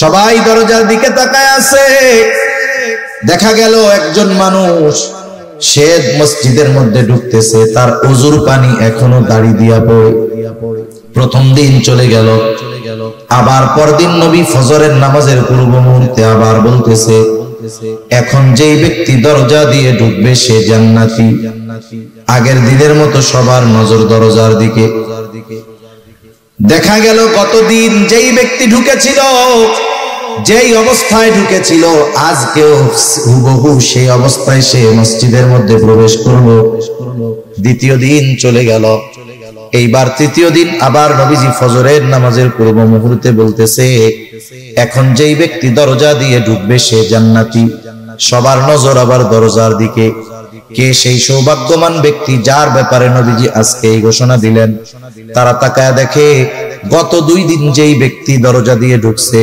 সবাই দরজার দিকে তাকায় আছে। দেখা গেল একজন মানুষ সে মসজিদের মধ্যে ঢুকতেছে, তার ওযুর পানি এখনো দাড়ি দিয়া পড়ে। প্রথম দিন চলে গেল, আবার পরদিন নবী ফজরের নামাজের পূর্ব মুহূর্তে আবার বলতেছে, এখন যেই ব্যক্তি দরজা দিয়ে ঢুকবে সে জান্নাতি। আগের দিনের মতো সবার নজর দরজার দিকে। দেখা গেল গতদিন যেই ব্যক্তি ঢুকেছিল, যেই অবস্থায় ঢুকেছিল, আজকেও হুবহু সেই অবস্থায় সে মসজিদের মধ্যে প্রবেশ করলো। দ্বিতীয় দিন চলে গেল, এইবার তৃতীয় দিন আবার নবীজি ফজরের নামাজের পূর্ব মুহূর্তে বলতেছে, এখন যেই ব্যক্তি দরজা দিয়ে ঢুকবে সে জান্নাতি। সবার নজর আবার দরজার দিকে। কে সেই সৌভাগ্যবান ব্যক্তি যার ব্যাপারে নবীজি আজকে এই ঘোষণা দিলেন? তারা তাকায় দেখে গত 2 দিন যেই ব্যক্তি দরজা দিয়ে ঢুকছে,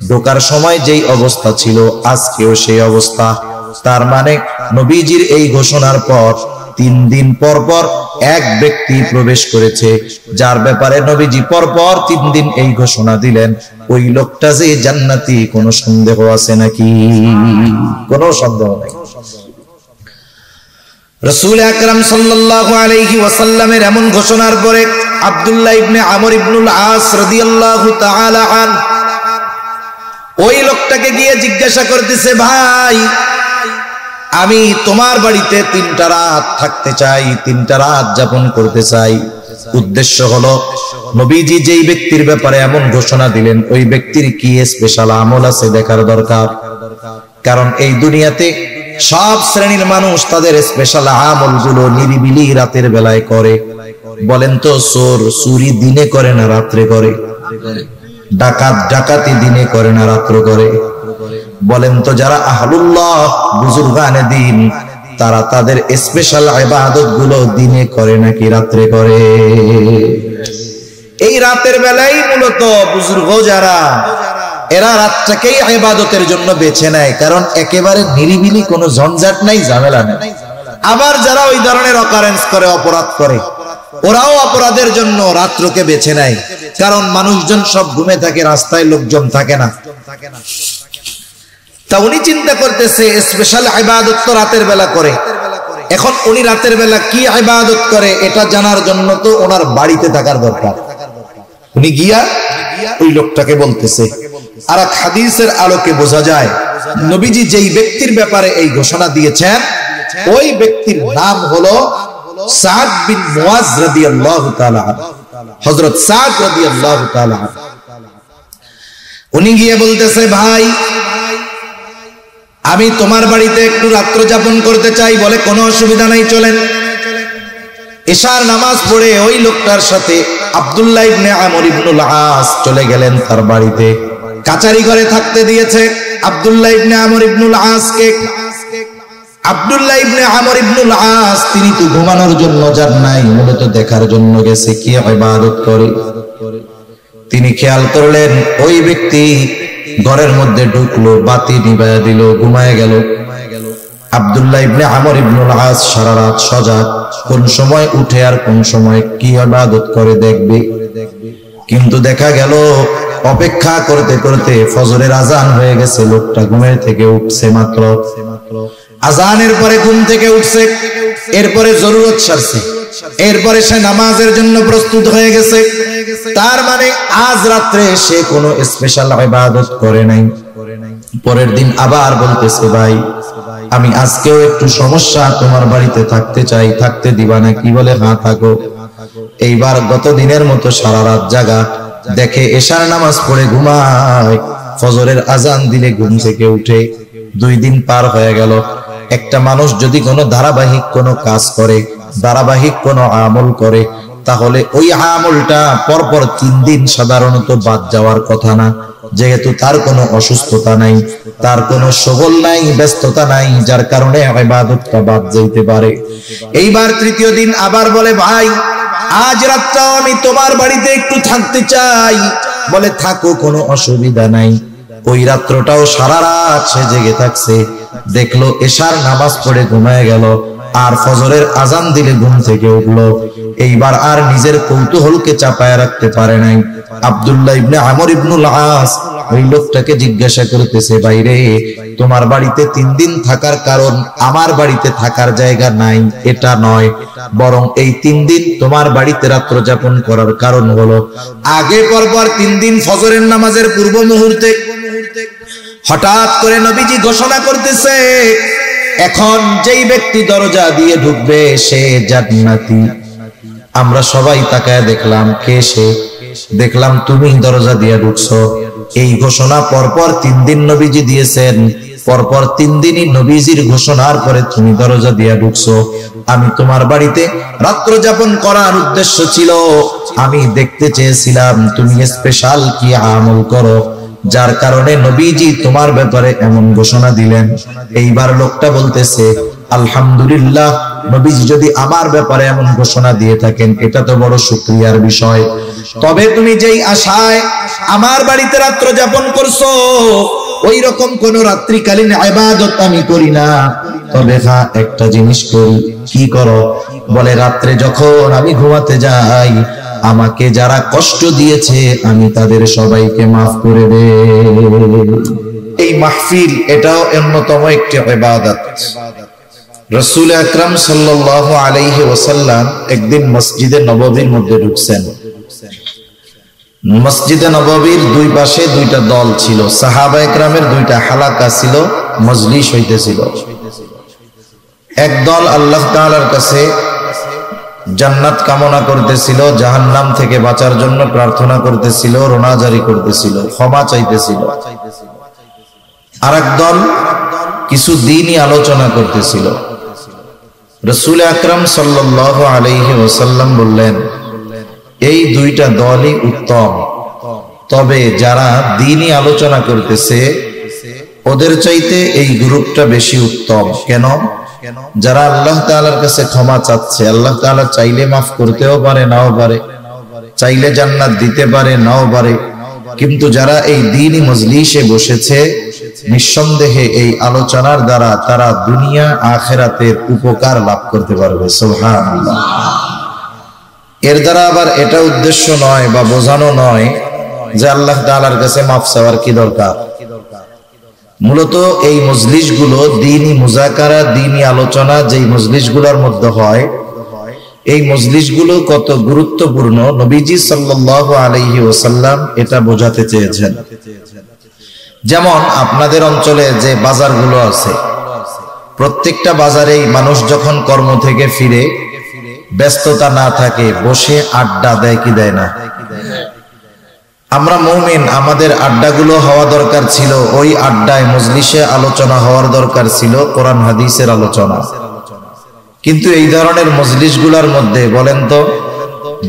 ঢোকার সময় যেই অবস্থা ছিল আজকেও সেই অবস্থা। তার মানে নবীজির এই ঘোষণার পর 3 দিন পর পর এক ব্যক্তি প্রবেশ করেছে, যার ব্যাপারে নবীজি পরপর 3 দিন এই ঘোষণা দিলেন। ওই লোকটা যে জান্নাতি, কোনো সন্দেহ আছে নাকি? কোনো সন্দেহ নাই। রাসূল আকরাম সাল্লাল্লাহু আলাইহি ওয়াসাল্লামের এমন ঘোষণার পরে আব্দুল্লাহ ইবনে আমর ইবনুল আস রাদিয়াল্লাহু তাআলা আন ওই লোকটাকে গিয়ে জিজ্ঞাসা করতেছে, ভাই আমি তোমার বাড়িতে 3টা রাত থাকতে চাই, 3টা রাত যাপন করতে চাই। উদ্দেশ্য হলো নবীজি যেই ব্যক্তির ব্যাপারে এমন ঘোষণা দিলেন ওই ব্যক্তির কি স্পেশাল আমল আছে দেখার দরকার। কারণ এই দুনিয়াতে সব শ্রেণীর মানুষ তাদের স্পেশাল আমলগুলো নিরিবিলি রাতের বেলায় করে। বলেন তো, চোর চুরি দিনে করে না রাত্রে করে? ডাকাত ডাকাতি দিনে করে না রাত্র করে? বলেন তো, যারা আহলুল্লাহ বুজুর্গানে দিন তারা তাদের স্পেশাল ইবাদত গুলো দিনে করে নাকি রাত্রে করে? এই রাতের বেলায় মূলত বুজুর্গ যারা, এরা রাতটাকেই ইবাদতের জন্য বেছে নেয়, কারণ একেবারে নিরিবিলি, কোনো ঝঞ্ঝাট নাই, ঝামেলা নেই। আবার যারা ওই ধরনের অকারেন্স করে, অপরাধ করে, ওরাও অপরাধের জন্য রাত্রকে বেছে নেয়, কারণ মানুষজন সব ঘুমে থাকে, রাস্তায় লোকজন থাকে না। তা উনি চিন্তা করতেছে স্পেশাল ইবাদত তো রাতের বেলা করে। এখন উনি রাতের বেলা কি ইবাদত করে এটা জানার জন্য তো ওনার বাড়িতে থাকার দরকার। উনি গিয়া ওই লোকটাকে বলতেছে। আর এক হাদিসের আলোকে বোঝা যায় নবীজি যেই ব্যক্তির ব্যাপারে এই ঘোষণা দিয়েছেন ওই ব্যক্তির নাম হলো সাদ বিন মুআজ রাদিয়াল্লাহু তাআলা আনহু, হযরত সাদ রাদিয়াল্লাহু তাআলা আনহু। উনি গিয়ে বলতেছে, ভাই আমি তোমার বাড়িতে একটু রাত্র যাপন করতে চাই। বলে কোনো অসুবিধা নাই, চলেন। এশার নামাজ পড়ে ওই লোকটার সাথে আব্দুল্লাহ ইবনে আমর ইবনুল আস চলে গেলেন তার বাড়িতে। কাচারি ঘরে থাকতে দিয়েছে আব্দুল্লাহ ইবনে আমর ইবনুল আসকে। আব্দুল্লাহ ইবনে আমর ইবনুল আস তিনি তো ঘুমানোর জন্য যান নাই, মূলত দেখার জন্য গেছে কি ইবাদত করে। তিনি খেয়াল করলেন ওই ব্যক্তি ঘরের মধ্যে ঢুকলো, বাতি নিভায়া দিল, ঘুমায় গেল। আব্দুল্লাহ ইবনে আমর ইবনুল আস সারা রাত সজাগ, কোন সময় উঠে আর কোন সময় কি ইবাদত করে দেখবে। কিন্তু দেখা গেল অপেক্ষা করতে করতে ফজরের আজান হয়ে গেছে, লোকটা ঘুমের থেকে উঠছে মাত্র। আজানের পরে ঘুম থেকে উঠছে, এরপরে জরুরত সারছে, এরপরে সে নামাজের জন্য প্রস্তুত হয়ে গেছে। তার মানে আজ রাত্রে সে কোনো স্পেশাল ইবাদত করে নাই। পরের দিন আবার বলতেছে, ভাই আমি আজকেও একটু সমস্যা, তোমার বাড়িতে থাকতে চাই, থাকতে দিবা নাকি? বলে হ্যাঁ থাকো। এইবার গত দিনের মতো সারা রাত জাগা, দেখে এশার নামাজ পড়ে ঘুমায়, ফজরের আজান দিলে ঘুম থেকে উঠে। 2 দিন পার হয়ে গেল। একটা মানুষ যদি কোনো ধারাবাহিক কোনো কাজ করে, ধারাবাহিক কোনো আমল করে, তাহলে ওই আমলটা পরপর 3 দিন সাধারণত বাদ যাওয়ার কথা না, যেহেতু তার কোনো অসুস্থতা নাই, তার কোনো শগল নাই, ব্যস্ততা নাই, যার কারণে ইবাদতটা বাদ যাইতে পারে। এইবার তৃতীয় দিন আবার বলে, ভাই আজ রাতটাও আমি তোমার বাড়িতে একটু থাকতে চাই। বলে থাকো, কোনো অসুবিধা নাই। ওই রাত্রটাও সারা রাত সে জেগে থাকছে। দেখলো এশার নামাজ পড়ে ঘুমায় গেল, আর ফজরের আজান দিলে ঘুম থেকে উঠলো, এইবার আর নিজের কৌতূহলকে চাপায় রাখতে পারে নাই। আব্দুল্লাহ ইবনে আমর ইবনুল আস ওই লোকটাকে জিজ্ঞাসা করতেছে, বাইরে তোমার বাড়িতে 3 দিন থাকার কারণ আমার বাড়িতে থাকার জায়গা নাই এটা নয়, বরং এই 3 দিন তোমার বাড়িতে রাত্র যাপন করার কারণ হলো আগে পরপর 3 দিন ফজরের নামাজের পূর্ব মুহূর্তে হঠাৎ করে নবীজি ঘোষণা করতেছে, এখন যেই ব্যক্তি দরজা দিয়ে ঢুকবে সে জান্নাতি। আমরা সবাই তাকায় দেখলাম, কে সে? দেখলাম তুমি দরজা দিয়ে ঢুকছো। এই ঘোষণা পরপর 3 দিন নবীজি দিয়েছেন, পরপর 3 দিনই নবীজির ঘোষণার পরে তুমি দরজা দিয়ে ঢুকছো। আমি তোমার বাড়িতে রাত্র যাপন করার উদ্দেশ্য ছিল, আমি দেখতে চেয়েছিলাম তুমি স্পেশাল কি আমল করো, যার কারণে নবীজি তোমার ব্যাপারে এমন ঘোষণা দিলেন। এইবার লোকটা বলতেছে, আলহামদুলিল্লাহ, নবীজি যদি আমার ব্যাপারে এমন ঘোষণা দিয়ে থাকেন এটা তো বড় শুকরিয়ার বিষয়। তবে তুমি যেই আশায় আমার বাড়িতে রাত্র যাপন করছো ওই রকম কোন রাত্রিকালীন ইবাদত আমি করি না, তবে হ্যাঁ একটা জিনিস করি। কি করো? বলে রাত্রে যখন আমি ঘুমাতে যাই আমাকে যারা কষ্ট দিয়েছে আমি তাদের সবাইকে মাফ করে দেই। এই মাহফিল এটাও অন্যতম একটি ইবাদত। রাসূল আকরাম সাল্লাল্লাহু আলাইহি ওয়াসাল্লাম একদিন মসজিদে নববীর মধ্যে ঢুকছেন। মসজিদে নববীর দুই পাশে দুইটা দল ছিল, সাহাবা একরামের দুইটা হালাকা ছিল, মজলিস হইতেছিল। এক দল আল্লাহ তাআলার কাছে জান্নাত কামনা করতেছিল, জাহান্নাম থেকে বাঁচার জন্য প্রার্থনা করতেছিল, রোনাজারি করতেছিল, ক্ষমা চাইতেছিল। আরেক দল কিছু দ্বীনি আলোচনা করতেছিল। রাসূল আকরাম সাল্লাল্লাহু আলাইহি ওয়াসাল্লাম বললেন, এই দুইটা দলই উত্তম, তবে যারা দ্বীনি আলোচনা করতেছে ওদের চাইতে এই গ্রুপটা বেশি উত্তম। কেন? যারা আল্লাহ তাআলার কাছে ক্ষমা চাচ্ছে, আল্লাহ তাআলা চাইলে মাফ করতেও পারে নাও পারে, চাইলে জান্নাত দিতে পারে নাও পারে, কিন্তু যারা এই দ্বীনি মজলিসে বসেছে নিঃসন্দেহে এই আলোচনার দ্বারা তারা দুনিয়া আখিরাতের উপকার লাভ করতে পারবে। সুবহানাল্লাহ। এর দ্বারা আবার এটা উদ্দেশ্য নয় বা বোঝানো নয় যে আল্লাহ তাআলার কাছে মাফ চাওয়ার কি দরকার। মূলত এই মজলিসগুলো দ্বীনি মুযাকারা, দ্বীনি আলোচনা যেই মজলিসগুলোর মধ্যে হয়, এই মজলিসগুলো কত গুরুত্বপূর্ণ নবীজি সাল্লাল্লাহু আলাইহি ওয়াসাল্লাম এটা বোঝাতে চেয়েছেন। যেমন আপনাদের অঞ্চলে যে বাজারগুলো আছে, প্রত্যেকটা বাজারেই মানুষ যখন কর্ম থেকে ফিরে ব্যস্ততা না থাকে বসে আড্ডা দেয় কি দেয় না? আমরা মুমিন, আমাদের আড্ডাগুলো হওয়া দরকার ছিল ওই আড্ডায় মজলিসে আলোচনা হওয়ার দরকার ছিল কোরআন হাদিসের আলোচনা। কিন্তু এই ধরনের মজলিসগুলোর মধ্যে বলেন তো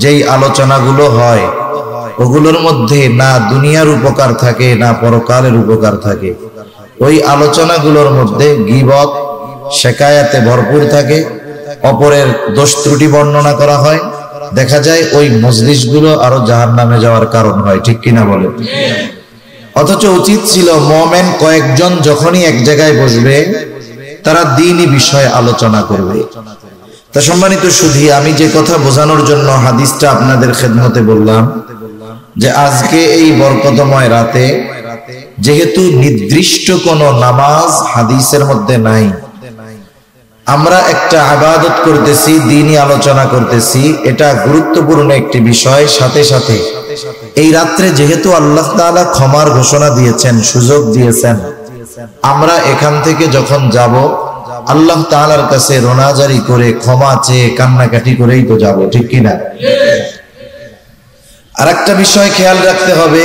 যেই আলোচনাগুলো হয় ওগুলোর মধ্যে না দুনিয়ার উপকার থাকে না পরকালের উপকার থাকে। ওই আলোচনাগুলোর মধ্যে গীবত, শিকায়াতে ভরপুর থাকে, অপরের দোষ ত্রুটি বর্ণনা করা হয়। দেখা যায় ওই মজলিসগুলো আরো জাহান্নামে যাওয়ার কারণ হয়। ঠিক কিনা বলেন? অথচ উচিত ছিল মুমিন কয়েকজন যখনই এক জায়গায় বসবে তারা দ্বীনি বিষয়ে আলোচনা করবে। তা সম্মানিত সুধী, আমি যে কথা বোঝানোর জন্য হাদিসটা আপনাদের খেদমতে বললাম যে আজকে এই বরকতময় রাতে যেহেতু নির্দিষ্ট কোন নামাজ হাদিসের মধ্যে নাই, আমরা একটা ইবাদত করতেছি, দ্বীনি আলোচনা করতেছি, এটা গুরুত্বপূর্ণ একটি বিষয়। সাথে সাথে এই রাত্রে যেহেতু আল্লাহ তাআলা ক্ষমার ঘোষণা দিয়েছেন, সুযোগ দিয়েছেন, আমরা এখান থেকে যখন যাব আল্লাহ তাআলার কাছে রোনাজারি করে ক্ষমা চেয়ে কান্নাকাটি করেই তো যাব। ঠিক কিনা? আরেকটা বিষয় খেয়াল রাখতে হবে,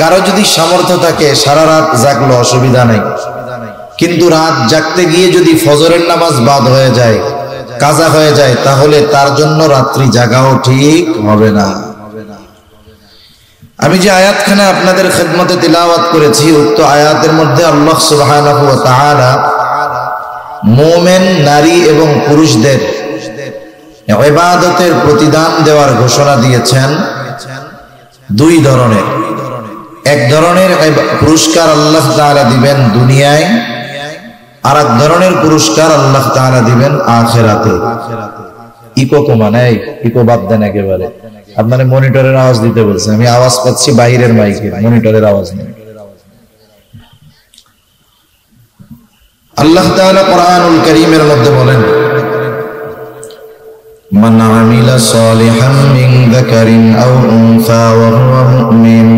কারো যদি সামর্থ্য থাকে সারা রাত জাগলো অসুবিধা নাই, কিন্তু রাত জাগতে গিয়ে যদি ফজরের নামাজ বাদ হয়ে যায়, কাজা হয়ে যায়, তাহলে তার জন্য রাত্রি জাগাও ঠিক হবে না। আমি যে আয়াতখানা আপনাদের খেদমতে তিলাওয়াত করেছি উক্ত আয়াতের মধ্যে আল্লাহ সুবহানাহু ওয়া তাআলা মুমিন নারী এবং পুরুষদের ইবাদতের প্রতিদান দেওয়ার ঘোষণা দিয়েছেন দুই ধরনের। এক ধরনের পুরস্কার আল্লাহ তাআলা দিবেন দুনিয়ায়, আর এক ধরনের পুরস্কার আল্লাহ তাআলা দিবেন আখিরাতে। ইকো কমান, এই ইকো বাদ দেন একেবারে। আপনারা মনিটরের আওয়াজ দিতে বলছেন, আমি আওয়াজ পাচ্ছি বাইরের মাইকে, মনিটরের আওয়াজ নেই। আল্লাহ তাআলা কোরআনুল কারীমের মধ্যে বলেন, মান আমিলা সালিহান মিন যাকারিন আও উনসা ওয়া হুয়া মুমিন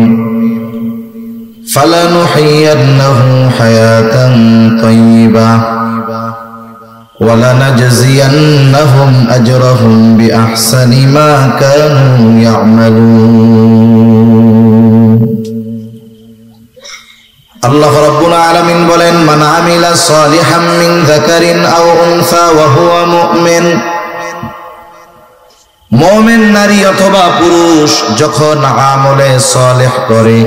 ফালানুহয়িন্নাহু হায়াতান তাইয়্যিবা ওয়া লানাজজিয়ান্নাহুম আজরাহুম বিআহসানি মা কানু ইয়া'মালুন। আল্লাহ রাব্বুল আলামিন বলেন, মান আমিলা সালিহান মিন যাকারিন আও উনসা ওয়া হুয়া মুমিন, মুমিন নারী অথবা পুরুষ যখন আমলে সালেহ করে,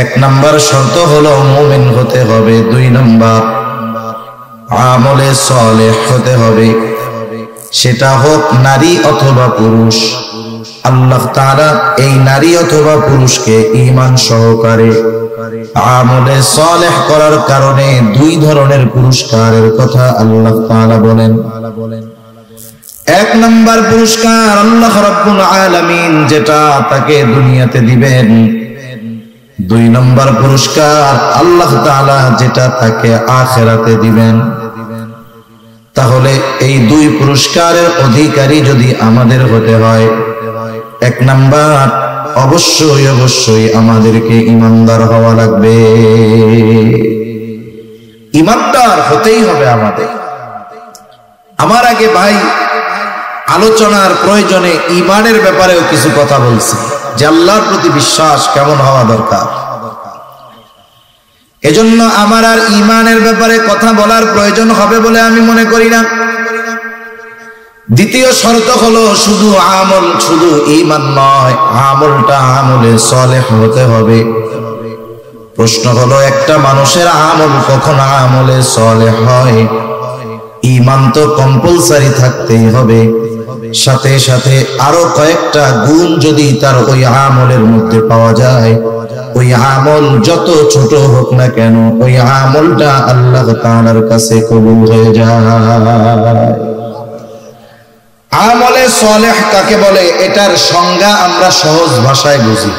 এক নাম্বার শর্ত হলো মুমিন হতে হবে, দুই নাম্বার আমলে সালেহ হতে হবে, সেটা হোক নারী অথবা পুরুষ। আল্লাহ তাআলা এই নারী অথবা পুরুষকে ঈমান সহকারে আমলে সালেহ করার কারণে দুই ধরনের পুরস্কারের কথা আল্লাহ তাআলা বলেন। এক নাম্বার পুরস্কার আল্লাহ রাব্বুল আলামিন যেটা তাকে দুনিয়াতে দিবেন, দুই নাম্বার পুরস্কার আল্লাহ তাআলা যেটা তাকে আখিরাতে দিবেন। তাহলে এই দুই পুরস্কারের অধিকারী যদি আমাদের হতে হয়, এক নাম্বার অবশ্যই অবশ্যই আমাদেরকে ঈমানদার হওয়া লাগবে। ঈমানদার হতেই হবে আমাদের। আমার আগে ভাই আলোচনার প্রয়োজনে ঈমানের ব্যাপারেও কিছু কথা বলছি, যে আল্লাহর প্রতি বিশ্বাস কেমন হওয়া দরকার। এজন্য আমার আর ঈমানের ব্যাপারে কথা বলার প্রয়োজন হবে বলে আমি মনে করি না। দ্বিতীয় শর্ত হলো শুধু আমল, শুধু ঈমান নয়, আমলটা আমলে সালেহ হতে হবে। প্রশ্ন হলো, একটা মানুষের আমল কখন আমলে সালেহ হয়? ঈমান তো কম্পালসারি থাকতেই হবে, সাথে সাথে আরো কয়েকটা গুণ যদি তার ওই আমলের মধ্যে পাওয়া যায়, ওই আমল যত ছোট হোক না কেন, ওই আমলটা আল্লাহ তাআলার কাছে কবুল হয়ে যায়। আমলে সালেহ কাকে বলে, এটার সংজ্ঞা আমরা সহজ ভাষায় বুঝি।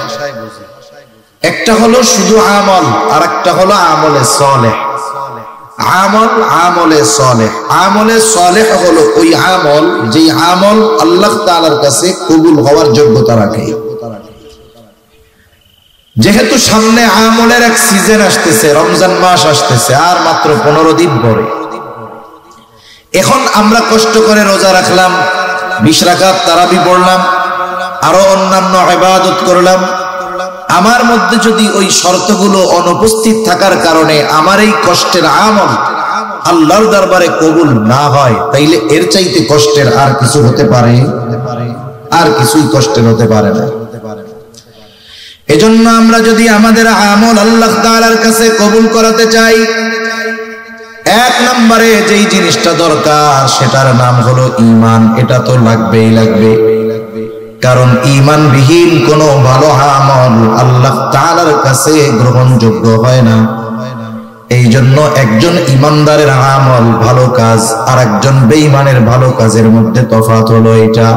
একটা হলো শুধু আমল, আর একটা হলো আমলে সালেহ। আমল, আমলে সালেহ। আমলে সালেহ হলো ওই আমল যে আমল আল্লাহ তাআলার কাছে কবুল হওয়ার যোগ্যতা রাখে। যেহেতু সামনে আমলের এক সিজন আসতেছে, রমজান মাস আসতেছে, আর মাত্র 15 দিন পরে। এখন আমরা কষ্ট করে রোজা রাখলাম, 20 রাকাত তারাবি পড়লাম, আরো অন্যান্য ইবাদত করলাম। আমার মধ্যে যদি ওই শর্তগুলো অনুপস্থিত থাকার কারণে আমার এই কষ্টের আমল আল্লাহর দরবারে কবুল না হয়, তাইলে এর চাইতে কষ্টের আর কিছু হতে পারে? আর কিছুই কষ্টের হতে পারে না। এজন্য আমরা যদি আমাদের আমল আল্লাহ তাআলার কাছে কবুল করাতে চাই, এক নম্বরে যেই জিনিসটা দরকার সেটার নাম হলো ঈমান। এটা তো লাগবেই লাগবে, কারণ ঈমানবিহীন কোনো ভালো আমল আল্লাহ তাআলার কাছে গ্রহণযোগ্য হয় না। এই জন্য একজন ঈমানদারের আমল ভালো কাজ আর একজন বেঈমানের ভালো কাজের মধ্যে তফাৎ হলো এটা।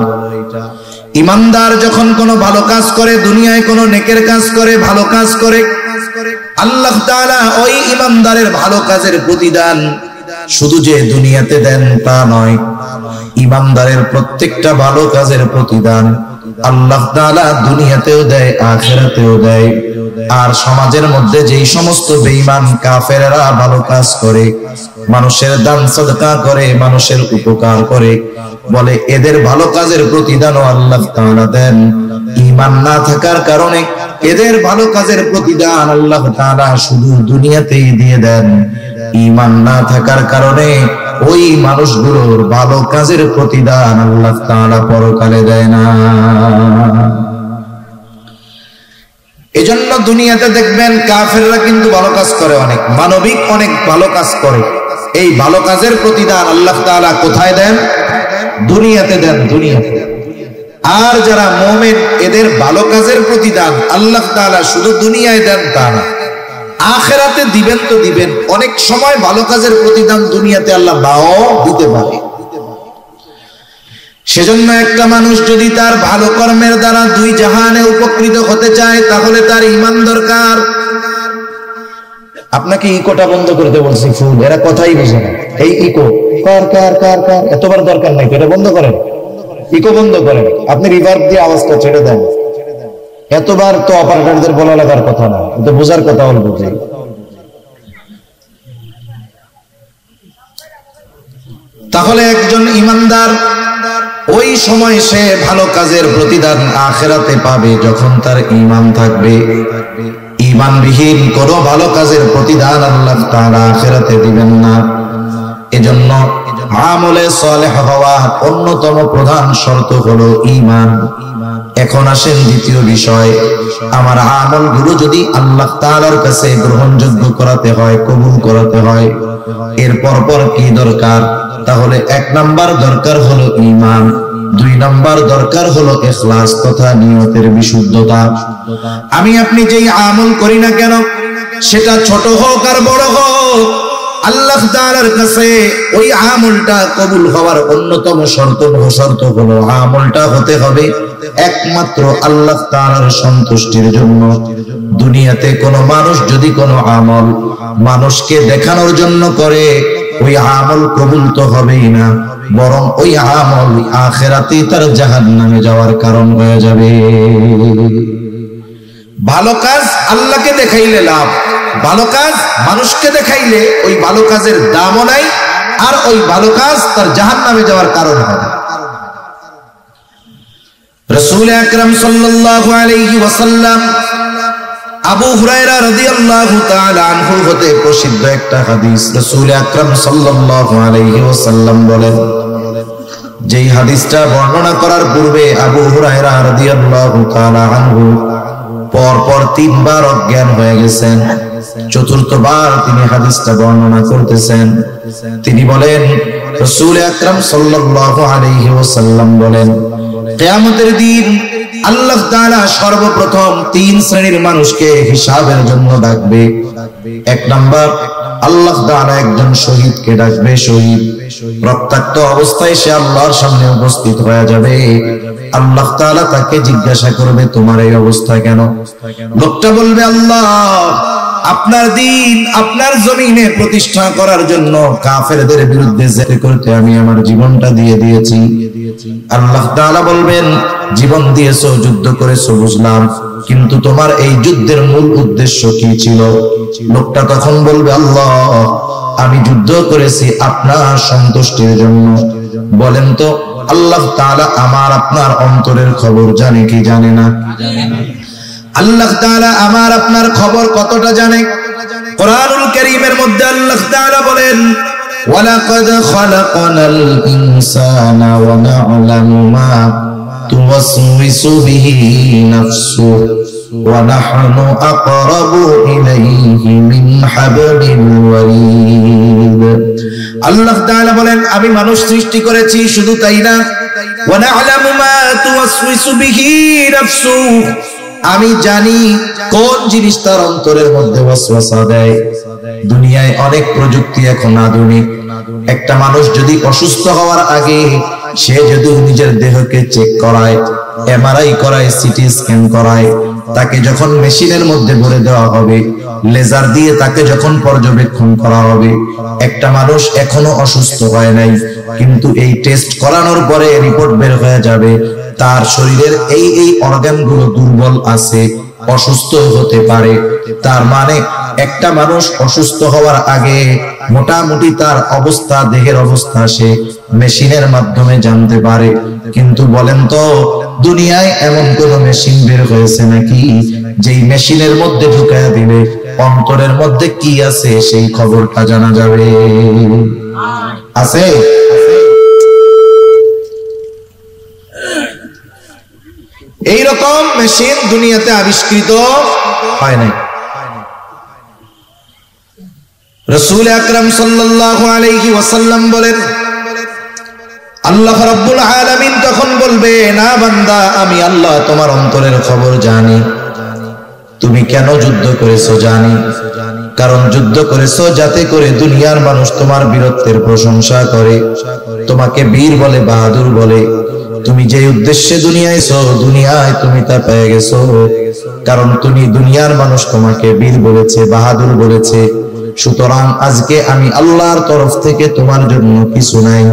ঈমানদার যখন কোনো ভালো কাজ করে, দুনিয়ায় কোনো নেকের কাজ করে, ভালো কাজ করে, আল্লাহ তাআলা ওই ঈমানদারের ভালো কাজের প্রতিদান শুধু যে দুনিয়াতে দেন তা নয়, ঈমানদারের প্রত্যেকটা ভালো কাজের প্রতিদান আল্লাহ তাআলা দুনিয়াতেও দেয়, আখিরাতেও দেয়। আর সমাজের মধ্যে যেই সমস্ত বেঈমান কাফেররা ভালো কাজ করে, মানুষের দান সদকা করে, মানুষের উপকার করে, বলে এদের ভালো কাজের প্রতিদানও আল্লাহ তাআলা দেন। ঈমান না থাকার কারণে এদের ভালো কাজের প্রতিদান আল্লাহ তাআলা শুধু দুনিয়াতেই দিয়ে দেন। ঈমান না থাকার কারণে ওই মানুষগুলোর ভালো কাজের প্রতিদান আল্লাহ তাআলা পরকালে দেয় না। এজন্য দুনিয়াতে দেখবেন কাফেররা কিন্তু ভালো কাজ করে, অনেক মানবিক অনেক ভালো কাজ করে। এই ভালো কাজের প্রতিদান আল্লাহ তাআলা কোথায় দেন? দুনিয়াতে দেন, দুনিয়াতে। আর যারা মুমিন, এদের ভালো কাজের প্রতিদান আল্লাহ তাআলা শুধু দুনিয়ায় দেন তা না, আখিরাতে দিবেন তো দিবেন। অনেক সময় ভালো কাজের প্রতিদান দুনিয়াতে আল্লাহ নাও দিতে পারে। সেজন্য একটা মানুষ যদি তার ভালো কর্মের দ্বারা দুই জাহানে উপকৃত হতে চায় তাহলে তার ঈমান দরকার। আপনাকে ইকোটা বন্ধ করতে বলছি, ফুল এরা কথাই বোঝে না। এই ইকো কার কার কার কার এতবার দরকার নাই, এটা বন্ধ করেন, ইকো বন্ধ করেন। আপনি রিভার্ব দিয়ে আওয়াজটা ছেড়ে দেন। এতবার তো অপারেটরদের বলা লাগার কথা না, এটা বোঝার কথা অল্প। তাহলে একজন ইমানদার ওই সময় সে ভালো কাজের প্রতিদান আখিরাতে পাবে যখন তার ঈমান থাকবে। ঈমানবিহীন কোনো ভালো কাজের প্রতিদান আল্লাহ তাআলা আখিরাতে দিবেন না। এজন্য আমলে সালেহ হওয়ার অন্যতম প্রধান শর্ত হলো ঈমান। এখন আসেন দ্বিতীয় বিষয়, আমার আমলগুলো যদি আল্লাহ তাআলার কাছে গ্রহণযোগ্য করাতে হয়, কবুল করাতে হয়, এর পর কি দরকার? তাহলে 1 নাম্বার দরকার হলো ঈমান, 2 নাম্বার দরকার হলো ইখলাস তথা নিয়তের বিশুদ্ধতা। আমি আপনি যেই আমল করি না কেন, সেটা ছোট হোক আর বড় হোক, আল্লাহ তাআলার কাছে ওই আমলটা কবুল হওয়ার অন্যতম শর্ত হলো আমলটা হতে হবে একমাত্র আল্লাহ তাআলার সন্তুষ্টির জন্য। দুনিয়াতে কোনো মানুষ যদি কোনো আমল মানুষকে দেখানোর জন্য করে, ওই আমল কবুল তো হবেই না, বরং ওই আমল আখিরাতে তার জাহান্নামে যাওয়ার কারণ হয়ে যাবে। ভালো কাজ আল্লাহকে দেখাইলে লাভ, ভালো কাজ মানুষকে দেখাইলে ওই ভালো কাজের দামও নাই, আর ওই ভালো কাজ তার জাহান্নামে যাওয়ার কারণ হবে। রাসূল আকরাম সাল্লাল্লাহু আলাইহি ওয়াসাল্লাম আবু হুরায়রা রাদিয়াল্লাহু তাআলা আনহু হতে প্রসিদ্ধ একটা হাদিস, রাসূল আকরাম সাল্লাল্লাহু আলাইহি ওয়াসাল্লাম বলেন, যেই হাদিসটা বর্ণনা করার পূর্বে আবু হুরায়রা রাদিয়াল্লাহু তাআলা আনহু পরপর 3 বার অজ্ঞান হয়ে গেছেন। চতুর্থবার তিনি হাদিসটা বর্ণনা করতেছেন। তিনি বলেন, রাসূল আকরাম সাল্লাল্লাহু আলাইহি ওয়াসাল্লাম বলেন, কিয়ামতের দিন আল্লাহ তাআলা সর্বপ্রথম 3 শ্রেণীর মানুষকে হিসাবের জন্য ডাকবে। 1 নাম্বার, আল্লাহ তাআলা একজন শহীদকে ডাকবে। শহীদ রক্তাক্ত অবস্থায় সে আল্লাহর সামনে উপস্থিত হয়ে যাবে। আল্লাহ তাআলা তাকে জিজ্ঞাসা করবে, তোমার এই অবস্থা কেন? লোকটা বলবে, আল্লাহ, আপনার দ্বীন আপনার জমিনে প্রতিষ্ঠা করার জন্য কাফেরদের বিরুদ্ধে জেহাদ করতে আমি আমার জীবনটা দিয়ে দিয়েছি। আল্লাহ তাআলা বলবেন, জীবন দিয়েছো, যুদ্ধ করেছো বুঝলাম, কিন্তু তোমার এই যুদ্ধের মূল উদ্দেশ্য কি ছিল? লোকটা তখন বলবে, আল্লাহ, আমি যুদ্ধ করেছি আপনার সন্তুষ্টির জন্য। বলেন তো, আল্লাহ তাআলা আমার আপনার অন্তরের খবর জানে কি জানে না? আল্লাহ তাআলা আমার আপনার খবর কতটা জানে? কোরআনুল কারীমের মধ্যে আল্লাহ তাআলা বলেন, ওয়ালাকাদ খালাকনাল ইনসানা ওয়া না'লামু মা তুওয়াসওয়িসু বিহি নাফসুহু ওয়া নাহনু আকরাবু ইলাইহি মিন হাবলিল ওয়ারিদ। আল্লাহ তাআলা বলেন, আমি মানুষ সৃষ্টি করেছি, শুধু তাই না, ওয়া না'লামু মা তুওয়াসওয়িসু বিহি নাফসুহু, আমি জানি কোন জিনিস তার অন্তরের মধ্যে ওয়াসওয়াসা দেয়। দুনিয়ায় অনেক প্রযুক্তি এখন আধুনিক। একটা মানুষ যদি অসুস্থ হওয়ার আগে সে যদি নিজের দেহকে চেক করায়, এমআরআই করায়, সিটি স্ক্যান করায়, তাকে যখন মেশিনের মধ্যে ভরে দেওয়া হবে, লেজার দিয়ে তাকে যখন পর্যবেক্ষণ করা হবে, একটা মানুষ এখনো অসুস্থ হয় নাই, কিন্তু এই টেস্ট করানোর পরে রিপোর্ট বের হয়ে যাবে তার শরীরের এই অর্গানগুলো দুর্বল আছে, অসুস্থ হতে পারে। তার মানে একটা মানুষ অসুস্থ হওয়ার আগে মোটামুটি তার অবস্থা, দেহের অবস্থা সে মেশিনের মাধ্যমে জানতে পারে। কিন্তু বলেন তো, দুনিয়ায় এমন কোন মেশিন বের হয়েছে নাকি যেই মেশিনের মধ্যে ঢুকায়া দিলে অন্তরের মধ্যে কি আছে সেই খবরটা জানা যাবে? আছে? এইরকম মেশিন দুনিয়াতে আবিষ্কৃত হয় নাই। রাসূল আকরাম সাল্লাল্লাহু আলাইহি ওয়াসাল্লাম বলেন, আল্লাহ রাব্বুল আলামিন তখন বলবে, না বান্দা, আমি আল্লাহ তোমার অন্তরের খবর জানি। তুমি কেন যুদ্ধ করেছো জানি, কারণ যুদ্ধ করেছো যাতে করে দুনিয়ার মানুষ তোমার বীরত্বের প্রশংসা করে, তোমাকে বীর বলে, বাহাদুর বলে। তুমি যে উদ্দেশ্যে দুনিয়ায় এসো, দুনিয়ায় তুমি তা পেয়ে গেছো, কারণ তুমি দুনিয়ার মানুষ তোমাকে বীর বলেছে, বাহাদুর বলেছে। সুতরাং আজকে আমি আল্লাহর তরফ থেকে তোমার জন্য কিছু নাই,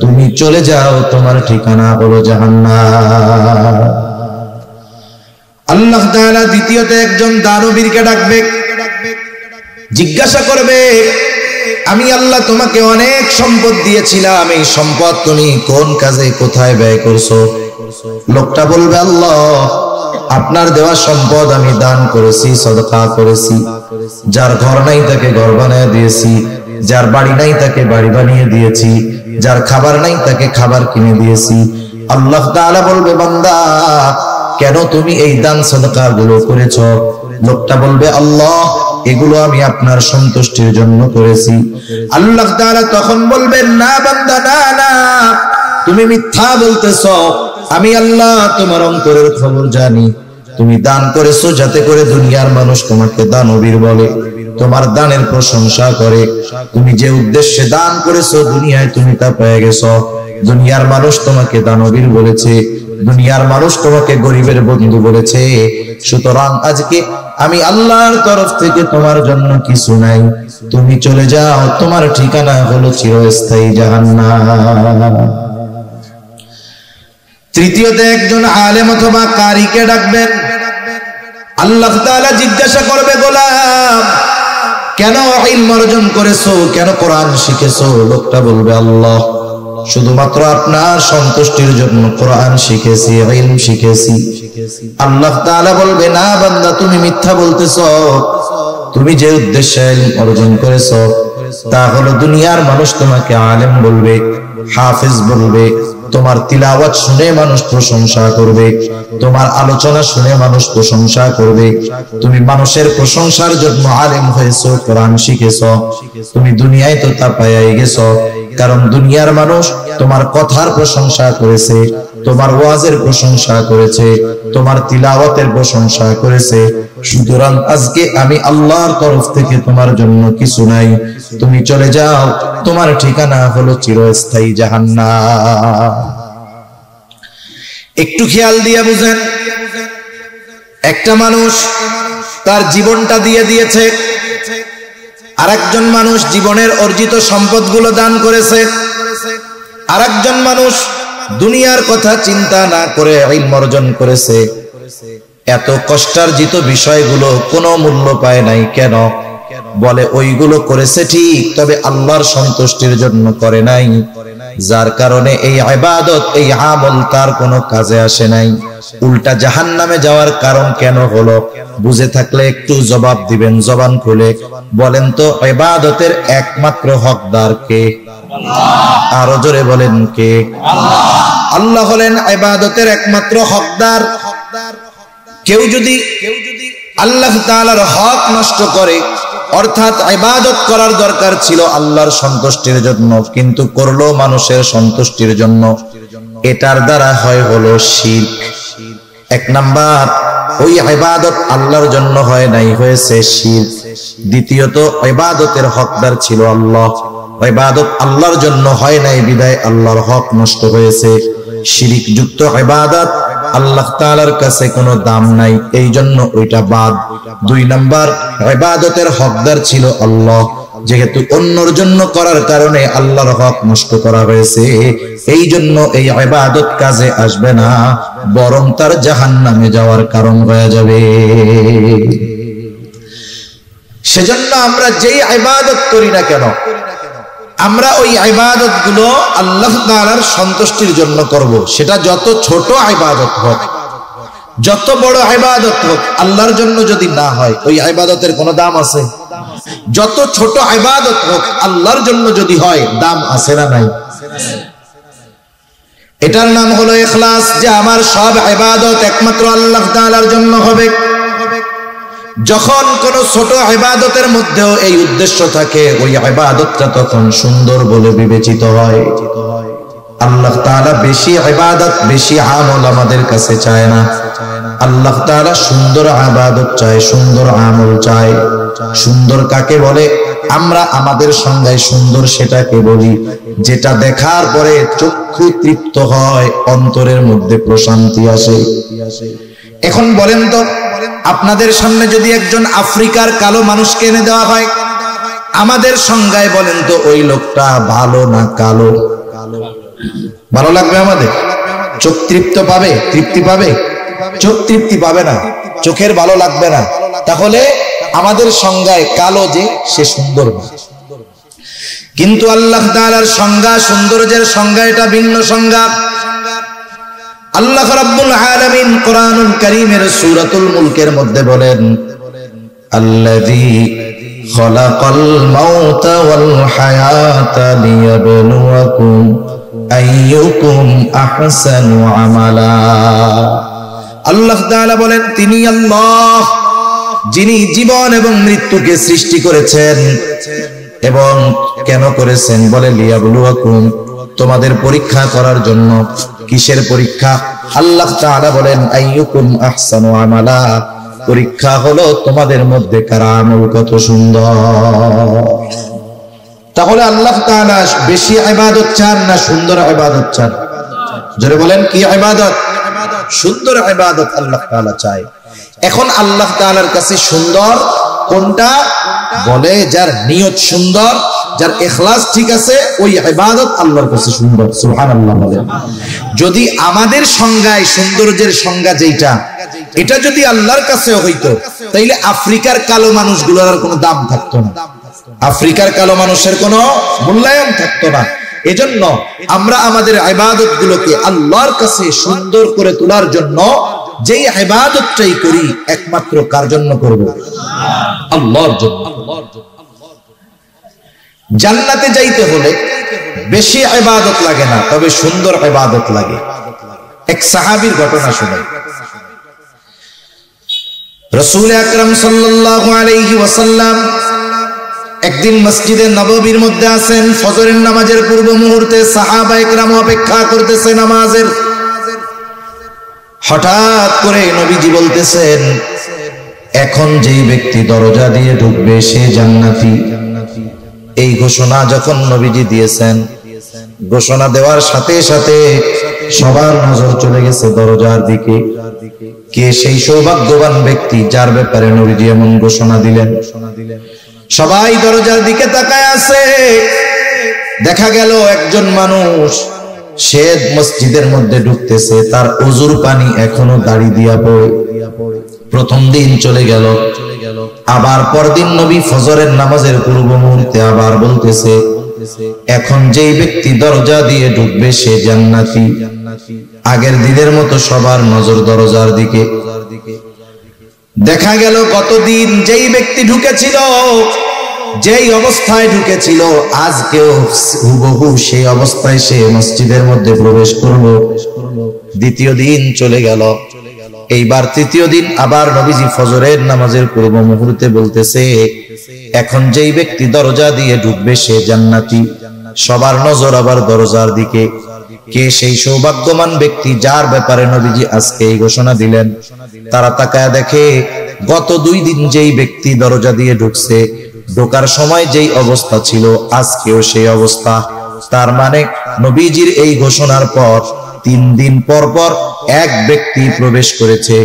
তুমি চলে যাও, তোমার ঠিকানা হলো জাহান্নাম। আল্লাহ তাআলা দ্বিতীয়তে একজন দানবীরকে ডাকবে, জিজ্ঞাসা করবে, আমি আল্লাহ তোমাকে অনেক সম্পদ দিয়েছিলাম, এই সম্পদ তুমি কোন কাজে কোথায় ব্যয় করছো? লোকটা বলবে, আল্লাহ আপনার দেওয়া সম্পদ আমি দান করেছি, সদকা করেছি। যার ঘর নাই তাকে ঘর বানিয়ে দিয়েছি, যার বাড়ি নাই তাকে বাড়ি বানিয়ে দিয়েছি, যার খাবার নাই তাকে খাবার কিনে দিয়েছি। আল্লাহ তাআলা বলবে, বান্দা কেন তুমি এই দান সদকা গুলো করেছো? লোকটা বলবে, আল্লাহ এগুলো আমি আপনার সন্তুষ্টির জন্য করেছি। আল্লাহ তাআলা তখন বলবেন, না বান্দা, না না, তুমি মিথ্যা বলতেছো। আমি আল্লাহ তোমার অন্তরের খবর জানি। তুমি দান করেছো যাতে করে দুনিয়ার মানুষ তোমাকে দানবীর বলে, তোমার দানের প্রশংসা করে। তুমি যে উদ্দেশ্যে দান করেছো দুনিয়ায় তুমি তা পেয়ে গেছো। দুনিয়ার মানুষ তোমাকে দানবীর বলেছে, দুনিয়ার মানুষ তোমাকে গরিবের বন্ধু বলেছে। সুতরাং আজকে আমি আল্লাহর তরফ থেকে তোমার জন্য কিছু নাই, তুমি চলে যাও, তোমার ঠিকানা হলো চিরস্থায়ী জাহান্নাম। তৃতীয়তে একজন আলেম অথবা কারিকে ডাকবেন। আল্লাহ তাআলা জিজ্ঞাসা করবে, গোলাম কেন ইলম অর্জন করেছো, কেন কোরআন শিখেছো? লোকটা বলবে, আল্লাহ শুধুমাত্র আপনার সন্তুষ্টির জন্য কোরআন শিখেছি, ইলম শিখেছি। আল্লাহ তাআলা বলবে, না বান্দা তুমি মিথ্যা বলতেছো। তুমি যে উদ্দেশ্যে ইলম অর্জন করেছো তা হলো দুনিয়ার মানুষ তোমাকে আলেম বলবে, হাফেজ বলবে, তোমার তিলাওয়াত শুনে মানুষ প্রশংসা করবে, তোমার আলোচনা শুনে মানুষ প্রশংসা করবে। তুমি মানুষের প্রশংসার জন্য আলেম হয়েছো, কোরআন শিখেছো। তুমি দুনিয়ায় তো তা পাইয়াই গেছো, কারণ দুনিয়ার মানুষ তোমার কথার প্রশংসা করেছে, তোমার ওয়াজের প্রশংসা করেছে, তোমার তিলাওয়াতের প্রশংসা করেছে। সুতরাং আজকে আমি আল্লাহর তরফ থেকে তোমার জন্য কিছু নাই, তুমি চলে যাও, তোমার ঠিকানা হলো চিরস্থায়ী জাহান্নাম। একটু খেয়াল দিয়ে বুঝেন, একটা মানুষ তার জীবনটা দিয়ে দিয়েছে, আরেকজন মানুষ জীবনের অর্জিত সম্পদগুলো দান করেছে, আরেকজন মানুষ দুনিয়ার কথা চিন্তা না করে ইলম অর্জন করেছে। এত কষ্টার্জিত বিষয়গুলো কোনো মূল্য পায় নাই। কেন? বলে ওইগুলো করেছে ঠিক, তবে আল্লাহর সন্তুষ্টির জন্য করে নাই, যার কারণে এই ইবাদত, এই আমল তার কোনো কাজে আসে নাই। উল্টা জাহান্নামে যাওয়ার কারণ কেন হলো? বুঝে থাকলে একটু জবাব দিবেন জবান খুলে। বলেন তো ইবাদতের একমাত্র হকদার কে? আরো জোরে বলেন কে? আল্লাহ হলেন ইবাদতের একমাত্র হকদার। কেউ যদি আল্লাহ তাআলার হক নষ্ট করে, অর্থাৎ ইবাদত করার দরকার ছিল আল্লাহর সন্তুষ্টির জন্য, কিন্তু করলো মানুষের সন্তুষ্টির জন্য, এটার দ্বারা হয় হলো শিরক। এক নাম্বার, ওই ইবাদত আল্লাহর জন্য হয় নাই, হয়েছে শিরক। দ্বিতীয়ত, ইবাদতের হকদার ছিল আল্লাহ, ইবাদত আল্লাহর জন্য হয় নাই, বিদায় আল্লাহর হক নষ্ট হয়েছে। শিরক যুক্ত ইবাদত আল্লাহ তাআলার কাছে কোনো দাম নাই, এই জন্য ওইটা বাদ। দুই নাম্বার, ইবাদতের হকদার ছিল আল্লাহ, যেহেতু অন্যর জন্য করার কারণে আল্লাহর হক নষ্ট করা হয়েছে, এই জন্য এই ইবাদত কাজে আসবে না, বরং তার জাহান্নামে যাওয়ার কারণ হয়ে যাবে। সেজন্য আমরা যেই ইবাদত করি না কেন, আমরা ওই ইবাদত গুলো আল্লাহ তাআলার সন্তুষ্টির জন্য করব। সেটা যত ছোট ইবাদত হোক, যত বড় ইবাদত হোক, আল্লাহর জন্য যদি না হয় ওই ইবাদতের কোনো দাম আছে? যত ছোট ইবাদত হোক, আল্লাহর জন্য যদি হয়, দাম আছে না নাই? এটার নাম হলো ইখলাস, যে আমার সব ইবাদত একমাত্র আল্লাহ তাআলার জন্য হবে। যখন কোন ছোট ইবাদতের মধ্যেও এই উদ্দেশ্য থাকে, ওই ইবাদতটা তখন সুন্দর বলে বিবেচিত হয়। আল্লাহ তাআলা বেশি ইবাদত বেশি আমল আমাদের কাছে চায় না। আল্লাহ তাআলা সুন্দর ইবাদত চায়, সুন্দর আমল চায়। সুন্দর কাকে বলে? আমরা আমাদের সংজ্ঞায় সুন্দর সেটাকে বলি যেটা দেখার পরে চক্ষু তৃপ্ত হয়, অন্তরের মধ্যে প্রশান্তি আসে। এখন বলেন তো, আপনাদের সামনে যদি একজন আফ্রিকার কালো মানুষকে এনে দেওয়া হয়, আমাদের সংজ্ঞায় বলেন তো ওই লোকটা ভালো না কালো? ভালো লাগবে আমাদের? চোখ তৃপ্ত পাবে? তৃপ্তি পাবে? চোখ তৃপ্তি পাবে না, চোখের ভালো লাগবে না। তাহলে আমাদের সংজ্ঞায় কালো যে সে সুন্দর না। কিন্তু আল্লাহ তাআলার সংজ্ঞা, সৌন্দর্যের সংজ্ঞা এটা ভিন্ন সংজ্ঞা। আল্লাহ রাব্বুল আলামিন কোরআনুল কারীমের সূরাতুল মুলকের মধ্যে বলেন, আল্লাযী খালাকাল মাউতা ওয়াল হায়াতা লিয়াবলুয়াকুম আইয়ুকুম আহসানু আমালা। আল্লাহ তাআলা বলেন, তিনি আল্লাহ যিনি জীবন এবং মৃত্যুকে সৃষ্টি করেছেন। এবং কেন করেছেন? বলে লিয়াবলুয়াকুম, তোমাদের পরীক্ষা করার জন্য। কিসের পরীক্ষা? আল্লাহ তাআলা বলেন আইয়ুকুম আহসানু আমালা, পরীক্ষা হলো তোমাদের মধ্যে কার আমল কত সুন্দর। তাহলে আল্লাহ তাআলা বেশি ইবাদত চান না সুন্দর ইবাদত চান? জোরে বলেন, কি ইবাদত? সুন্দর ইবাদত আল্লাহ তাআলা চায়। এখন আল্লাহ তাআলার কাছে সুন্দর কোনটা? বলে যার নিয়ত সুন্দর, যার ইখলাস ঠিক আছে, ওই ইবাদত আল্লাহর কাছে সুন্দর। সুবহানাল্লাহ বলেন। যদি আমাদের সংজ্ঞায় সৌন্দর্যের সংজ্ঞা যেটা, এটা যদি আল্লাহর কাছে হইতো, তাইলে আফ্রিকার কালো মানুষগুলোর আর কোনো দাম থাকতো না, আফ্রিকার কালো মানুষের কোনো মূল্যায়ন থাকতো না। এজন্য আমরা আমাদের ইবাদত গুলোকে আল্লাহর কাছে সুন্দর করে তোলার জন্য যেই ইবাদতটাই করি একমাত্র কার জন্য করব? আল্লাহর জন্য। জান্নাতে যাইতে হলে বেশি ইবাদত লাগে না, তবে সুন্দর ইবাদত লাগে। এক সাহাবীর ঘটনা শুনুন। রাসূল আকরাম সাল্লাল্লাহু আলাইহি ওয়াসাল্লাম একদিন মসজিদে নববীর মধ্যে আছেন, ফজরের নামাজের পূর্ব মুহূর্তে সাহাবায়ে কেরাম অপেক্ষা করতেছে নামাজের। হঠাৎ করে নবীজি বলতেছেন, এখন যেই ব্যক্তি দরজা দিয়ে ঢুকবে সে জান্নাতি। এই ঘোষণা যখন নবীজি দিয়েছেন, ঘোষণা দেওয়ার সাথে সাথে সবার নজর চলে গেছে দরজার দিকে। কে সেই সৌভাগ্যবান ব্যক্তি যার ব্যাপারে নবীজি এমন ঘোষণা দিলেন? সবাই দরজার দিকে তাকায় আছে। দেখা গেল একজন মানুষ, সে মসজিদের মধ্যে ঢুকতেছে, তার ওযুর পানি এখনো দাড়ি দিয়া পড়ে। প্রথম দিন চলে গেল। আবার পরদিন নবী ফজরের নামাজের পূর্ব মুহূর্তে আবার বলতেছে, এখন যেই ব্যক্তি দরজা দিয়ে ঢুকবে সে জান্নাতি। আগের দিনের মতো সবার নজর দরজার দিকে। দেখা গেল গতদিন যেই ব্যক্তি ঢুকেছিল, যেই অবস্থায় ঢুকেছিল, আজকেও হুবহু সেই অবস্থায় সে মসজিদের মধ্যে প্রবেশ করলো। দ্বিতীয় দিন চলে গেল। এইবার তৃতীয় দিন আবার নবীজি ফজরের নামাজের পূর্ব মুহূর্তে বলতেছে, এখন যেই ব্যক্তি দরজা দিয়ে ঢুকবে সে জান্নাতি। সবার নজর আবার দরজার দিকে। কে সেই সৌভাগ্যবান ব্যক্তি যার ব্যাপারে নবীজি আজকে এই ঘোষণা দিলেন? তারা তাকায় দেখে, গত 2 দিন যেই ব্যক্তি দরজা দিয়ে ঢুকছে, ঢোকার সময় যেই অবস্থা ছিল আজকেও সেই অবস্থা। তার মানে নবীজির এই ঘোষণার পর 3 দিন পর পর এক ব্যক্তি প্রবেশ করেছে,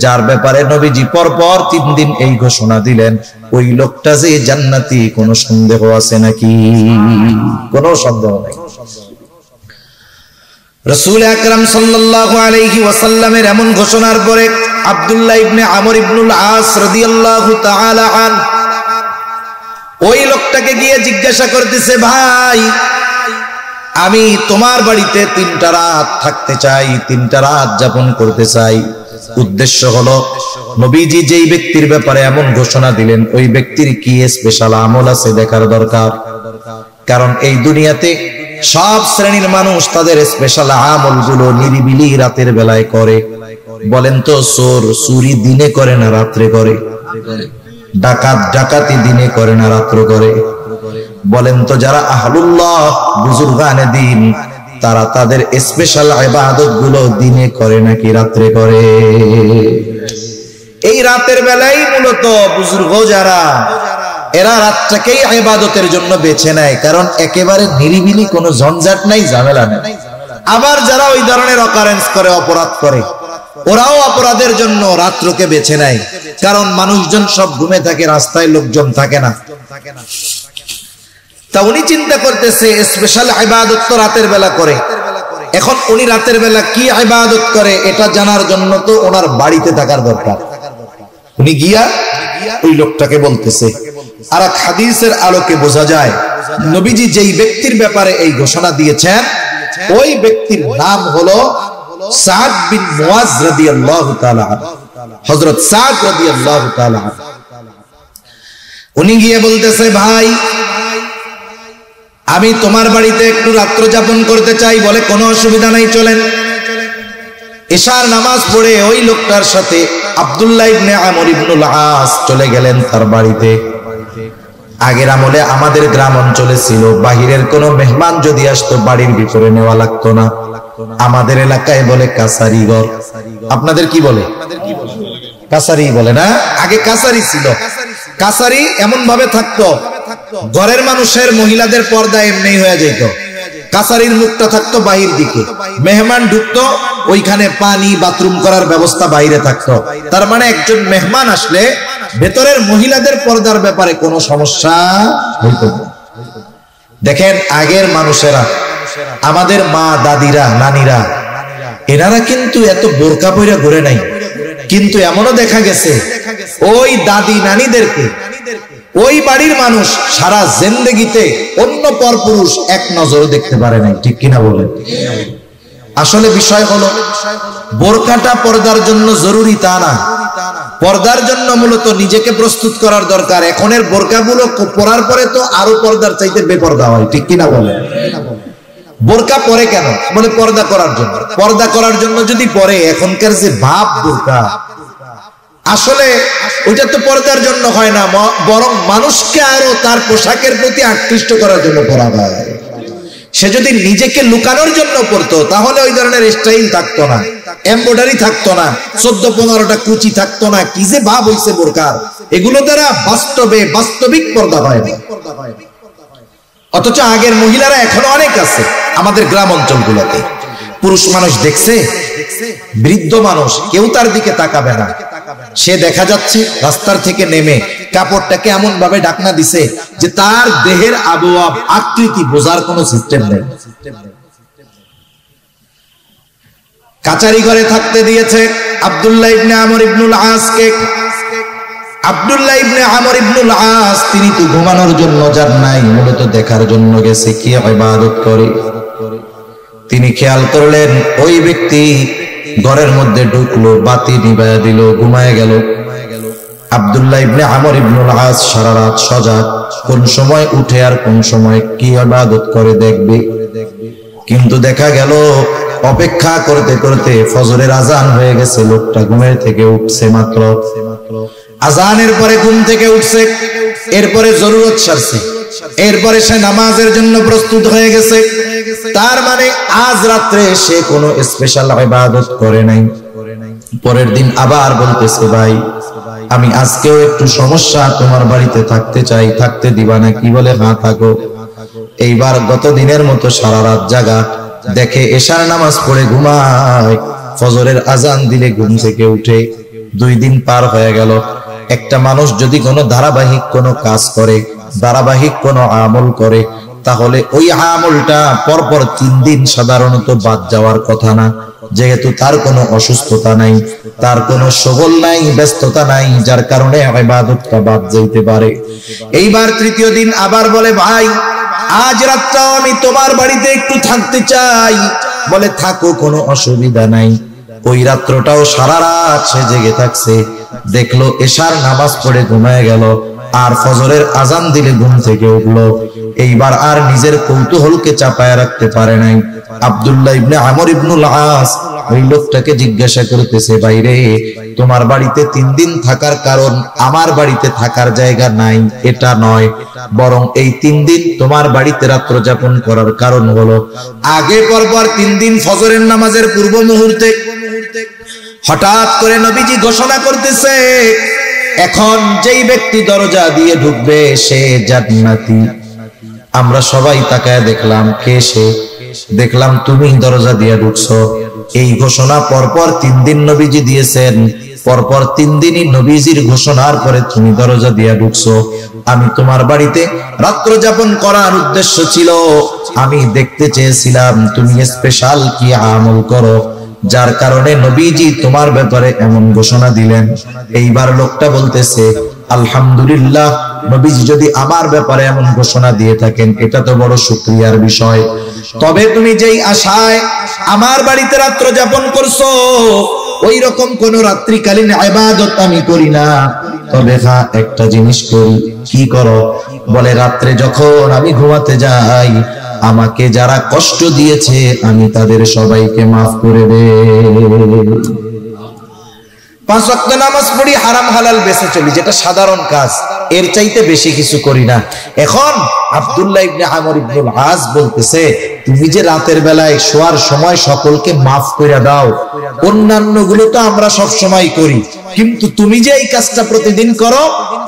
যার ব্যাপারে নবীজি পর পর 3 দিন এই ঘোষণা দিলেন। ওই লোকটা যে জান্নাতি, কোনো সন্দেহ আছে নাকি? কোনো সন্দেহ নাই। রাসূল আকরাম সাল্লাল্লাহু আলাইহি ওয়াসাল্লামের এমন ঘোষণার পরে আব্দুল্লাহ ইবনে আমর ইবনুল আস রাদিয়াল্লাহু তাআলা আন ওই লোকটাকে গিয়ে জিজ্ঞাসা করতেছে, ভাই আমি তোমার বাড়িতে 3টা রাত থাকতে চাই, 3টা রাত যাপন করতে চাই। উদ্দেশ্য হলো নবীজি যেই ব্যক্তির ব্যাপারে এমন ঘোষণা দিলেন ওই ব্যক্তির কি স্পেশাল আমল আছে দেখার দরকার। কারণ এই দুনিয়াতে সব শ্রেণীর মানুষ তাদের স্পেশাল আমলগুলো নিরিবিলি রাতের বেলায় করে। বলেন তো, চোর চুরি দিনে করে না রাত্রে করে? ডাকাত ডাকাতি দিনে করে না রাত্র করে? বলেন তো, যারা আহলুল্লাহ বুজুর্গানে দিন তারা তাদের স্পেশাল ইবাদত গুলো দিনে করে নাকি রাত্রে করে? এই রাতের বেলায় মূলত বুজুর্গ যারা, এরা রাতটাকেই ইবাদতের জন্য বেছে নেয়, কারণ একেবারে নিরিবিলি কোনো ঝঞ্ঝাট নাই, ঝামেলা নেই। আবার যারা ওই ধরনের অকারেন্স করে, অপরাধ করে, ওরাও অপরাধের জন্য রাত্রকে বেছে নেয়, কারণ মানুষজন সব ঘুমে থাকে, রাস্তায় লোকজন থাকে না। তা উনি চিন্তা করতেছে স্পেশাল ইবাদত তো রাতের বেলা করে, এখন উনি রাতের বেলা কি ইবাদত করে এটা জানার জন্য তো ওনার বাড়িতে থাকার দরকার। উনি গিয়া ওই লোকটাকে বলতেছে, আর এক হাদিসের আলোকে বোঝা যায় নবীজি যেই ব্যক্তির ব্যাপারে এই ঘোষণা দিয়েছেন ওই ব্যক্তির নাম হলো সাদ বিন মুআজ রাদিয়াল্লাহু তাআলা, হযরত সাদ রাদিয়াল্লাহু তাআলা। উনি গিয়ে বলতেছে, ভাই আমি তোমার বাড়িতে একটু রাত্র যাপন করতে চাই। বলে কোনো অসুবিধা নাই, চলেন। এশার নামাজ পড়ে ওই লোকটার সাথে আব্দুল্লাহ ইবনে আমর ইবনুল আস চলে গেলেন তার বাড়িতে। আগের আমলে আমাদের গ্রাম অঞ্চলে ছিল বাহিরের কোন মেহমান যদি আসতো বাড়ির ভিতরে নেওয়া লাগতো না। আমাদের এলাকায় বলে কাছারি ঘর। আপনাদের কি বলে? কাছারি বলে না? আগে কাছারি ছিল। কাছারি এমন ভাবে থাকতো, ঘরের মানুষের মহিলাদের পর্দা এমনি হয়ে যেত, কাছারির মুখটা থাকতো বাহির দিকে, মেহমান ঢুকতো ওইখানে পানি বাথরুম করার ব্যবস্থা বাইরে থাকতো। তার মানে একজন মেহমান আসলে ভেতরের মহিলাদের পর্দার ব্যাপারে কোনো সমস্যা হইতো না। দেখেন আগের মানুষেরা, আমাদের মা দাদিরা নানিরা, এনারা কিন্তু এত বোরকা পরে ঘুরে নাই, কিন্তু এমনও দেখা গেছে ওই দাদি নানিদেরকে ওই বাড়ির মানুষ সারা জিন্দেগিতে অন্য পরপুরুষ এক নজরে দেখতে পারে নাই। ঠিক কিনা বলেন? আসলে বিষয় হলো বোরকাটা পর্দার জন্য জরুরি তা না, পর্দার জন্য মূলত নিজেকে প্রস্তুত করার দরকার। এখনের বোরকাগুলো পরার পরে তো আরো পর্দার চাইতে বেপর্দা হয়। ঠিক কিনা বলেন? বোরকা পরে কেন? বলে পর্দা করার জন্য। পর্দা করার জন্য যদি পরে, এখনকার যে ভাব বোরকা, আসলে ওইটা তো পর্দার জন্য হয় না, বরং মানুষকে আরো তার পোশাকের প্রতি আকৃষ্ট করার জন্য পরা হয়। সে যদি নিজেকে লুকানোর জন্য পড়তো তাহলে ওই ধরনের স্টাইল থাকতো না, এমব্রয়ডারি থাকতো না, 14-15টা কুচি থাকতো না। কি যে ভাব হইছে বোরকার, এগুলো দ্বারা বাস্তবিক পর্দা হয় না। অথচ আগের মহিলারা এখনো অনেক আছে আমাদের গ্রাম অঞ্চলগুলোতে। পুরুষ মানুষ দেখছে, বৃদ্ধ মানুষ, কেউ তার দিকে তাকাবে না। সে দেখা যাচ্ছে রাস্তার থেকে নেমে কাপড়টাকে এমন ভাবে ঢাকনা দিছে যে তার দেহের আবহাওয়া আকৃতি বোঝার কোনো সিস্টেম নেই। কাচারি ঘরে থাকতে দিয়েছে আব্দুল্লাহ ইবনে আমর ইবনুল আসকে। আব্দুল্লাহ ইবনে আমর ইবনুল আস তিনি তো ঘুমানোর জন্য যান নাই, মূলত দেখার জন্য গেছে কি ইবাদত করে। তিনি খেয়াল করলেন ওই ব্যক্তি ঘরের মধ্যে ঢুকলো, বাতি নিভায়া দিল, ঘুমায় গেল। আব্দুল্লাহ ইবনে আমর ইবনুল আস সারা রাত সজাগ, কোন সময় উঠে আর কোন সময় কি ইবাদত করে দেখবে। কিন্তু দেখা গেল অপেক্ষা করতে করতে ফজরের আজান হয়ে গেছে, লোকটা ঘুমের থেকে উঠছে মাত্র। আজানের পরে ঘুম থেকে উঠছে, এরপরে জরুরত সারছে, এরপরে সে নামাজের জন্য প্রস্তুত হয়ে গেছে। তার মানে আজ রাত্রে সে কোনো স্পেশাল ইবাদত করে নাই। পরের দিন আবার বলতেছে, ভাই আমি আজকেও একটু সমস্যা, তোমার বাড়িতে থাকতে চাই, থাকতে দিবা নাকি? বলে হ্যাঁ থাকো। এইবার গত দিনের মতো সারা রাত জাগা, দেখে এশার নামাজ পড়ে ঘুমায়, ফজরের আজান দিলে ঘুম থেকে উঠে। 2 দিন পার হয়ে গেল। একটা মানুষ যদি কোনো ধারাবাহিক কোনো কাজ করে, ধারাবাহিক কোনো আমল করে, তাহলে ওই আমলটা পরপর 3 দিন সাধারণত বাদ যাওয়ার কথা না, যেহেতু তার কোনো অসুস্থতা নাই, তার কোনো শগল নাই, ব্যস্ততা নাই, যার কারণে ইবাদতটা বাদ যাইতে পারে। এইবার 3য় দিন আবার বলে, ভাই আজ রাতটা আমি তোমার বাড়িতে একটু থাকতে চাই। বলে থাকো, কোনো অসুবিধা নাই। ওই রাত্রটাও সারা রাত সে জেগে থাকছে। দেখলো এশার নামাজ পড়ে ঘুমায় গেল। আর ফজরের আজান দিলে ঘুম থেকে উঠলো। এইবার আর নিজের কৌতূহলকে চাপায় রাখতে পারে নাই। আব্দুল্লাহ ইবনে আমর ইবনুল আস ওই লোকটাকে জিজ্ঞাসা করতেছে, বাইরে তোমার বাড়িতে 3 দিন থাকার কারণ আমার বাড়িতে থাকার জায়গা নাই এটা নয়, বরং এই 3 দিন তোমার বাড়িতে রাত্র যাপন করার কারণ হলো আগে পরপর 3 দিন ফজরের নামাজের পূর্ব মুহূর্তে হঠাৎ করে নবীজি ঘোষণা করতেছে, এখন যেই ব্যক্তি দরজা দিয়ে ঢুকবে সে জান্নাতি। আমরা সবাই তাকায় দেখলাম, কে সে? দেখলাম তুমি দরজা দিয়ে ঢুকছো। এই ঘোষণা পরপর 3 দিন নবীজি দিয়েছেন, পরপর 3 দিনই নবীজির ঘোষণার পরে তুমি দরজা দিয়ে ঢুকছো। আমি তোমার বাড়িতে রাত্র যাপন করার উদ্দেশ্য ছিল, আমি দেখতে চেয়েছিলাম তুমি স্পেশাল কি আমল করো, যার কারণে নবীজি তোমার ব্যাপারে এমন ঘোষণা দিলেন। এইবার লোকটা বলতেছে, আলহামদুলিল্লাহ, নবীজি যদি আমার ব্যাপারে এমন ঘোষণা দিয়ে থাকেন এটা তো বড় শুকরিয়ার বিষয়। তবে তুমি যেই আশায় আমার বাড়িতে রাত্র যাপন করছো ওই রকম কোন রাত্রিকালীন ইবাদত আমি করি না। তবে হ্যাঁ, একটা জিনিস করি। কি করো? বলে, রাত্রে যখন আমি ঘুমাতে যাই আমাকে যারা কষ্ট দিয়েছে আমি তাদের সবাইকে মাফ করে দেই। 5 ওয়াক্ত নামাজ পড়ি, হারাম হালাল বেঁচে চলি, যেটা সাধারণ কাজ, এর চাইতে বেশি কিছু করি না। এখন আব্দুল্লাহ ইবনে আমর ইবনুল আস বলতেছে, তুমি যে রাতের বেলায় শোয়ার সময় সকলকে মাফ করে দাও, অন্যান্য গুলো তো আমরা সব সময় করি, কিন্তু তুমি যে এই কাজটা প্রতিদিন করো,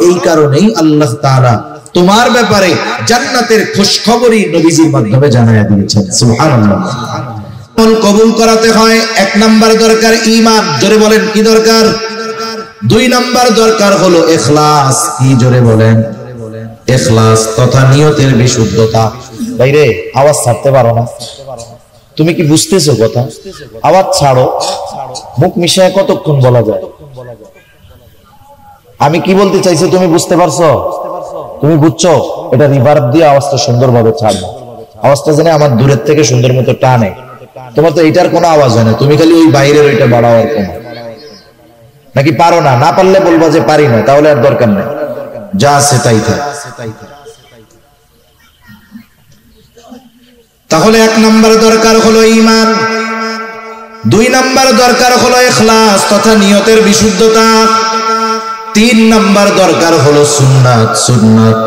এই কারণেই আল্লাহ তাআলা তোমার ব্যাপারে জান্নাতের খুশখবরই নবীজির মাধ্যমে জানায়া দিয়েছেন। সুবহানাল্লাহ। কবুল করাতে হয় 1 নাম্বার দরকার ঈমান। জোরে বলেন, কি দরকার? 2 নাম্বার দরকার হলো ইখলাস। কি? জোরে বলেন, ইখলাস তথা নিয়তের বিশুদ্ধতা। বাইরে আওয়াজ ছাড়তে পারো না? তুমি কি বুঝতেছো কথা? আওয়াজ ছাড়ো। মুখ মিশায় কতক্ষণ বলা যায়? আমি কি বলতে চাইছি তুমি বুঝতে পারছো? তুমি বুঝছো? এটা রিভার্ব দিয়ে আওয়াজটা সুন্দরভাবে ছাড়বো। আওয়াজটা যেন আমার দূরের থেকে সুন্দর মতো টানে। তোমার তো এইটার কোনো আওয়াজ হয় না, তুমি খালি ওই বাইরের ওইটা বাড়াও আর কমাও। নাকি পারো না? না পারলে বলবো যে পারি না, তাহলে আর দরকার নেই, যা আছে তাই থাক। তাহলে 1 নাম্বার দরকার হলো ঈমান, 2 নাম্বার দরকার হলো ইখলাস তথা নিয়তের বিশুদ্ধতা, 3 নাম্বার দরকার হলো সুন্নাত। সুন্নাত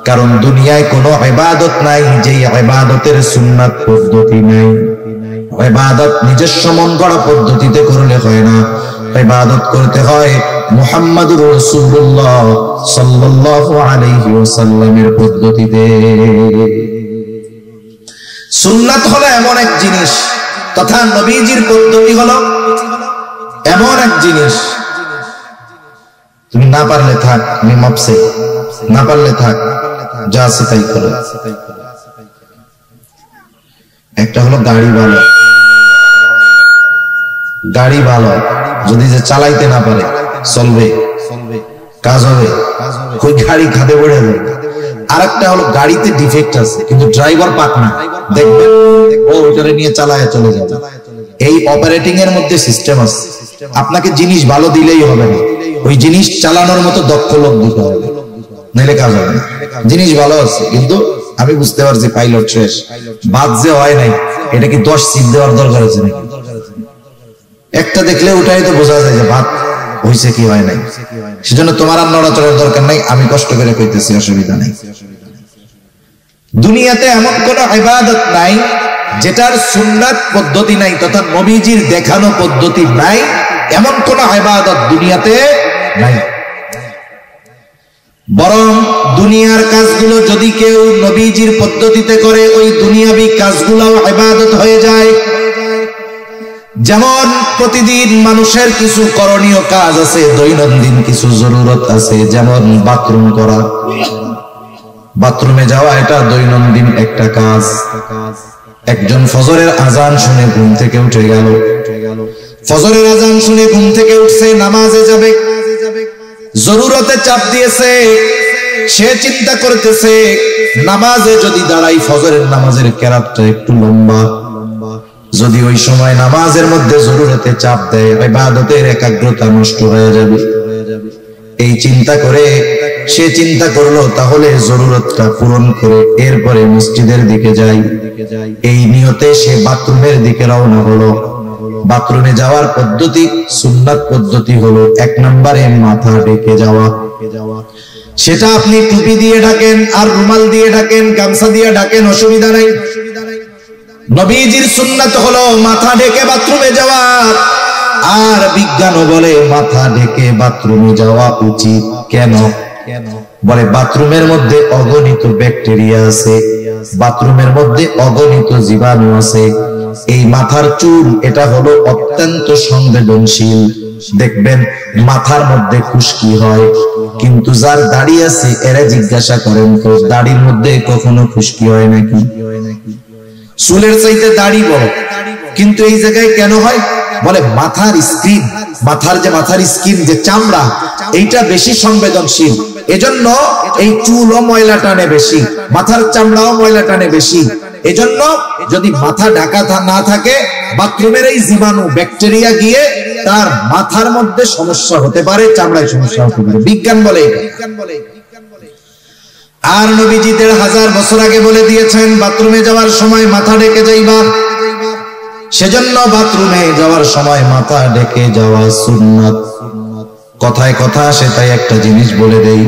কারণ দুনিয়ায় কোনো ইবাদত নাই যে ইবাদতের সুন্নাত পদ্ধতি নাই। ইবাদত নিজস্ব মন গড়া পদ্ধতিতে করলে হয় না, ইবাদত করতে হয় মুহাম্মদুর রাসূলুল্লাহ সাল্লাল্লাহু আলাইহি ওয়াসাল্লামের পদ্ধতিতে। সুন্নাত হলো এমন এক জিনিস তথা নবীজির পদ্ধতি হলো এমন এক জিনিস, তুমি না পারলে থাক, আমি মাপছে, না পারলে থাক, যা আছে তাই করো। একটা হলো গাড়ি ভালো, গাড়ি ভালো যদি যে চালাইতে না পারে চলবে, কাজ হবে, ওই গাড়ি খাদে পড়ে যাবে। আর একটা হলো গাড়িতে ডিফেক্ট আছে কিন্তু ড্রাইভার পাক না, দেখবেন ও ওটারে নিয়ে চালায় চলে যাবে। এই অপারেটিং এর মধ্যে সিস্টেম আছে। আপনাকে জিনিস ভালো দিলেই হবে না, ওই জিনিস চালানোর মতো দক্ষ লোক দিতে হবে, নাইলে কাজ হবে না। জিনিস ভালো আছে কিন্তু আমি বুঝতে পারছি পাইলট শেষ, বাদ যে হয় নাই, এটা কি 10 সিট দেওয়ার দরকার আছে নাকি? একটা দেখলে ওটাই তো বোঝা যায় যে ভাত হইছে কি হয় নাই। সেজন্য তোমার আর নড়াচড়ার দরকার নাই, আমি কষ্ট করে কইতেছি, অসুবিধা নাই। দুনিয়াতে এমন কোন ইবাদত নাই যেটার সুন্নাত পদ্ধতি নাই তথা নবীজির দেখানো পদ্ধতি নাই, এমন কোন ইবাদত দুনিয়াতে নাই। বরং দুনিয়ার কাজগুলো যদি কেউ নবীজির পদ্ধতিতে করে ওই দুনিয়াবি কাজগুলোও ইবাদত হয়ে যায়। যেমন প্রতিদিন মানুষের কিছু করণীয় কাজ আছে, দৈনন্দিন কিছু জরুরত আছে, যেমন বাথরুম করা, বাথরুমে যাওয়া, এটা দৈনন্দিন একটা কাজ। একজন ফজরের আজান শুনে ঘুম থেকে উঠে গেল, ফজরের আজান শুনে ঘুম থেকে উঠছে, নামাজে যাবে, জরুরতে চাপ দিয়েছে, সে চিন্তা করতেছে নামাজে যদি দাঁড়াই ফজরের নামাজের কেরাতটা একটু লম্বা, যদি ওই সময় নামাজের মধ্যে জরুরতে চাপ দেয় ইবাদতের একাগ্রতা নষ্ট হয়ে যাবে। এই চিন্তা করে সে চিন্তা করলো তাহলে জরুরতটা পূরণ করে এরপরে মসজিদের দিকে যাই। এই নিয়তে সে বাথরুমের দিকে রওনা হলো। বাথরুমে যাওয়ার পদ্ধতি, সুন্নাত পদ্ধতি হলো 1 নম্বরে মাথা ঢেকে যাওয়া। সেটা আপনি টুপি দিয়ে ঢাকেন আর রুমাল দিয়ে ঢাকেন, গামছা দিয়ে ঢাকেন, অসুবিধা নাই। নবীজির সুন্নাত হলো মাথা ঢেকে বাথরুমে যাওয়া। আর বিজ্ঞানও বলে মাথা ঢেকে বাথরুমে যাওয়া উচিত। কেন? বলে বাথরুমের মধ্যে অগণিত ব্যাকটেরিয়া আছে, বাথরুমের মধ্যে অগণিত জীবাণু আছে। এই মাথার চুল এটা হলো অত্যন্ত সংবেদনশীল। দেখবেন মাথার মধ্যে খুশকি হয়, কিন্তু যার দাড়ি আছে এরা জিজ্ঞাসা করেন তো দাড়ির মধ্যে কখনো খুশকি হয় নাকি? চুলের চাইতে দাড়ি বড়, কিন্তু এই জায়গায় কেন হয়? বলে মাথার স্কিন, মাথার স্কিন যে চামড়া, এইটা বেশি সংবেদনশীল। এজন্য এই চুলও ময়লা টানে বেশি, মাথার চামড়াও ময়লা টানে বেশি। এজন্য যদি মাথা ঢাকা না থাকে, বাথরুমের এই জীবাণু ব্যাকটেরিয়া গিয়ে তার মাথার মধ্যে সমস্যা হতে পারে, চামড়ায় সমস্যা হতে পারে। বিজ্ঞান বলে। আর নবীজি 1000 বছর আগে বলে দিয়েছেন বাথরুমে যাওয়ার সময় মাথা ঢেকে যাইবা। সেজন্য বাথরুমে যাওয়ার সময় মাথা ঢেকে যাওয়া সুন্নাত। কথায় কথা আসে তাই একটা জিনিস বলে দেই,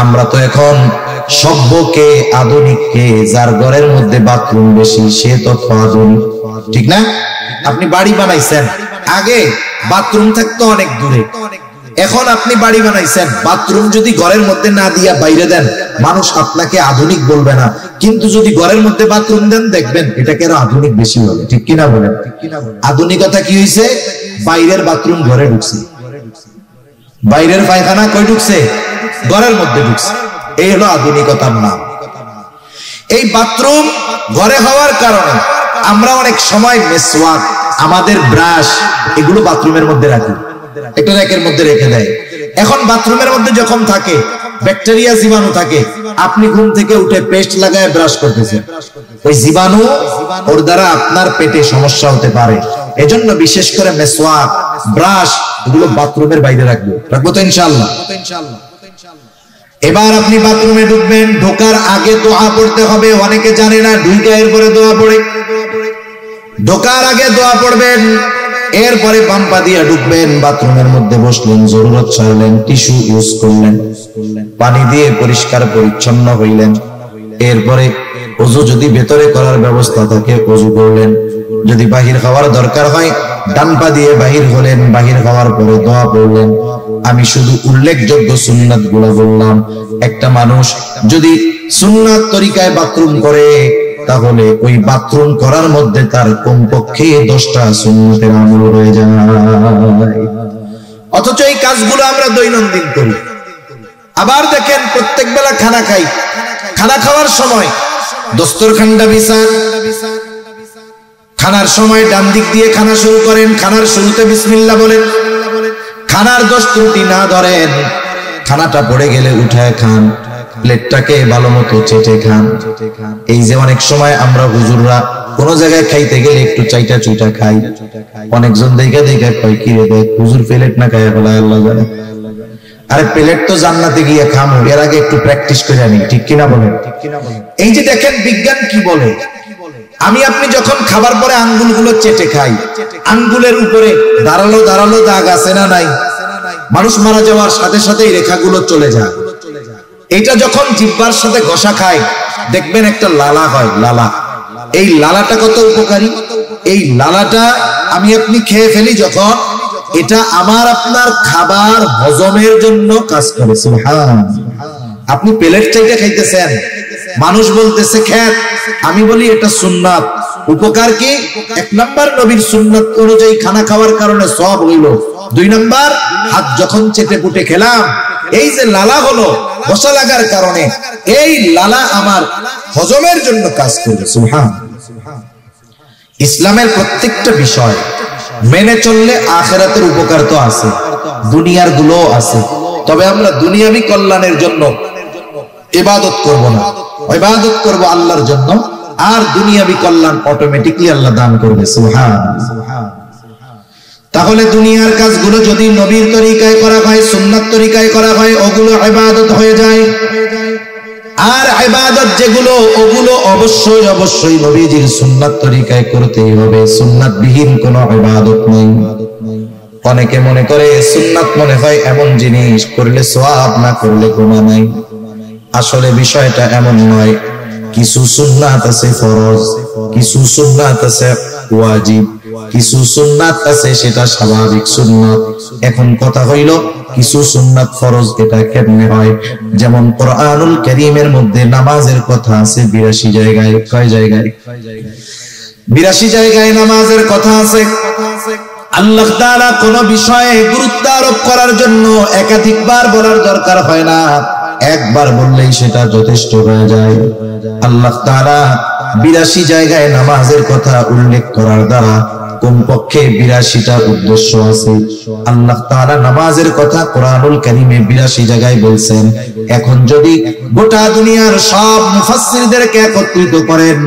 আমরা তো এখন সভ্যকে আধুনিককে, যার ঘরের মধ্যে বাথরুম বেশি সে তো আধুনিক, ঠিক না? আপনি বাড়ি বানাইছেন, আগে বাথরুম থাকতো অনেক দূরে, এখন আপনি বাড়ি বানাইছেন, বাথরুম যদি ঘরের মধ্যে না দিয়া বাইরে দেন মানুষ আপনাকে আধুনিক বলবে না, কিন্তু যদি ঘরের মধ্যে বাথরুম দেন দেখবেন এটাকে আরো আধুনিক বেশি হবে, ঠিক কিনা বলেন? আধুনিকতা কি হয়েছে? বাইরের বাথরুম ঘরে ঢুকছে, বাইরের পায়খানা কই ঢুকছে? ঘরের মধ্যে ঢুকছে। এই হলো আধুনিকতার নাম। এই বাথরুম ঘরে হওয়ার কারণে আমরা অনেক সময় মেসওয়াক, আমাদের ব্রাশ, এগুলো বাথরুমের মধ্যে রাখি, একটা র্যাকের মধ্যে রেখে দেয়। এখন বাথরুমের মধ্যে যখন থাকে ব্যাকটেরিয়া, জীবাণু থাকে, আপনি ঘুম থেকে উঠে পেস্ট লাগায় ব্রাশ করতেছেন, ওই জীবাণু ওর দ্বারা আপনার পেটে সমস্যা হতে পারে। এজন্য বিশেষ করে মেসওয়াক, ব্রাশ এগুলো বাথরুমের বাইরে রাখবো তো ইনশাআল্লাহ। এবার আপনি বাথরুমে ঢুকবেন, ঢোকার আগে দোয়া পড়তে হবে। অনেকে জানে না, ঢুকে এরপরে দোয়া পড়ে। ঢোকার আগে দোয়া পড়বেন, এরপরে পাম্পা দিয়ে ঢুকবেন, বাথরুমের মধ্যে বসলেন, জরুরত ছাড়লেন, টিস্যু ইউজ করলেন, পানি দিয়ে পরিষ্কার পরিচ্ছন্ন হইলেন। এরপরে ওযু যদি ভেতরে করার ব্যবস্থা থাকে ওযু করলেন, যদি বাহির খাওয়ার দরকার হয় ডান পা দিয়ে বাহির হলেন, বাহির খাওয়ার পরে দোয়া পড়লেন। আমি শুধু উল্লেখযোগ্য সুন্নাত গুলা বললাম। একটা মানুষ যদি সুন্নাত তরিকায় বাথরুম করে তাহলে ওই বাথরুম করার মধ্যে তার কমপক্ষে 10টা সুন্নতের আমল রয়ে যায়। অথচ এই কাজগুলো আমরা দৈনন্দিন করি। আবার দেখেন প্রত্যেক বেলা খানা খাই, খানা খাওয়ার সময় দস্তরখানটা বিছান, খানার সময় ডান দিক দিয়ে খানা শুরু করেন, খানার শুরুতে বিসমিল্লাহ বলেন, খানার দোষ ত্রুটি না ধরেন, খানাটা পড়ে গেলে উঠায় খান, প্লেটটাকে ভালো মতো চেটে খান। এই যে অনেক সময় আমরা হুজুররা কোন জায়গায় খাইতে গেলে একটু চাইটা চুইটা খাই, অনেকজন দেখে দেখে কয় কি রে দেখ হুজুর প্লেট না খায় বলে আল্লাহ জানে। আরে প্লেট তো জান্নাতে গিয়ে খামো, এর আগে একটু প্র্যাকটিস করে আনি, ঠিক কিনা বলেন? এই যে দেখেন বিজ্ঞান কি বলে, আমি আপনি যখন খাবার পরে আঙ্গুলগুলো চেটে খাই, আঙ্গুলের উপরে দাঁড়ালো দাঁড়ালো দাগ আছে না নাই? মানুষ মারা যাওয়ার সাথে সাথে এই রেখাগুলো চলে যায়। এটা যখন জিহ্বার সাথে ঘষা খায় দেখবেন একটা লালা হয়, লালা। এই লালাটা কত উপকারী! এই লালাটা আমি আপনি খেয়ে ফেলি যখন, এটা আমার আপনার খাবার হজমের জন্য কাজ করে। সুবহানাল্লাহ। আপনি প্লেট চাইটা খাইতেছেন, মানুষ বলতেছে খেত, আমি বলি এটা সুন্নাত। উপকার কি? 1 নাম্বার নবীর সুন্নাত অনুযায়ী খানা খাওয়ার কারণে সওয়াব হইল। 2 নাম্বার হাত যখন চেটে পুটে খেলাম, এই যে লালা হলো ঘষা লাগার কারণে, এই লালা আমার হজমের জন্য কাজ করে। সুবহানাল্লাহ। ইসলামের প্রত্যেকটা বিষয় মেনে চললে আখিরাতের উপকার তো আছে, দুনিয়ার গুলোও আছে। তবে আমরা দুনিয়াবি কল্যাণের জন্য ইবাদত করব না, ইবাদত করব আল্লাহর জন্য, আর দুনিয়াবি কল্যাণ অটোমেটিক্যালি আল্লাহ দান করবে। সুবহানাল্লাহ। তাহলে দুনিয়ার কাজগুলো যদি নবীর তরিকায় করা হয়, সুন্নাত তরিকায় করা হয়, ওগুলো ইবাদত হয়ে যায়। আর ইবাদত যেগুলো, ওগুলো অবশ্যই অবশ্যই নবীজির সুন্নাত তরিকায় করতেই হবে। সুন্নাত বিহীন কোনো ইবাদত নেই। অনেকে মনে করে সুন্নাত মনে হয় এমন জিনিস, করলে সওয়াব, না করলে গুনাহ নাই। আসলে বিষয়টা এমন নয়। কিছু সুন্নাত আছে ফরজ, কিছু সুন্নাত আছে ওয়াজিব, কিছু সুন্নাত আছে সেটা স্বাভাবিক সুন্নাত। এখন কথা হইল কিছু সুন্নাত ফরজ, এটা কেমনে হয়? যেমন কোরআনুল কারীমের মধ্যে নামাজের কথা আছে 82 জায়গায়। কয় জায়গায়? 82 জায়গায় নামাজের কথা আছে। আল্লাহ তাআলা কোন বিষয়ে গুরুত্ব আরোপ করার জন্য একাধিকবার বলার দরকার হয় না, একবার বললেই সেটা যথেষ্ট হয়ে যায়। আল্লাহ তাআলা 82 জায়গায় নামাজের কথা উল্লেখ করার দ্বারা কমপক্ষে 82টা উদ্দেশ্য আছে। আল্লাহ তাআলা নামাজের কথা কোরআনুল কারীমে 82 জায়গায় বলছেন। এখন যদি গোটা দুনিয়ার সব মুফাসসিরদেরকে একত্রিত করেন,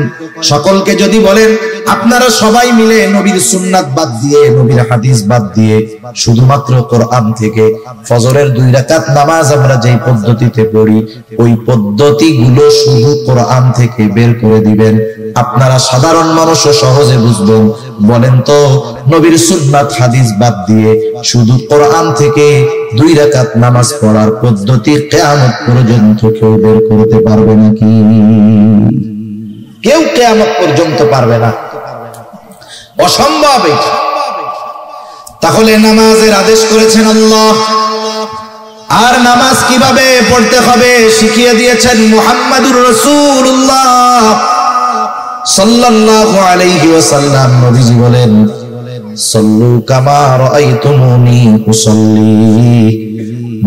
সকলকে যদি বলেন আপনারা সবাই মিলে নবীর সুন্নাত বাদ দিয়ে, নবীর হাদিস বাদ দিয়ে শুধুমাত্র কোরআন থেকে ফজরের 2 রাকাত নামাজ আমরা যেই পদ্ধতিতে পড়ি, ওই পদ্ধতিগুলো শুধু কোরআন থেকে বের করে দিবেন, আপনারা সাধারণ মানুষও সহজে বুঝবেন। বলেন তো, নবীর সুন্নাত হাদিস বাদ দিয়ে শুধু কোরআন থেকে 2 রাকাত নামাজ পড়ার পদ্ধতি কিয়ামত পর্যন্ত কেউ বের করতে পারবে নাকি? কেউ কিয়ামত পর্যন্ত পারবে না, অসম্ভব এটা। তাহলে নামাজের আদেশ করেছেন আল্লাহ, আর নামাজ কিভাবে পড়তে হবে শিখিয়ে দিয়েছেন মুহাম্মাদুর রাসূলুল্লাহ সাল্লাল্লাহু আলাইহি ওয়াসাল্লাম। নবীজি বলেন, সাল্লু কামা রাআইতুমুনি উসাল্লি।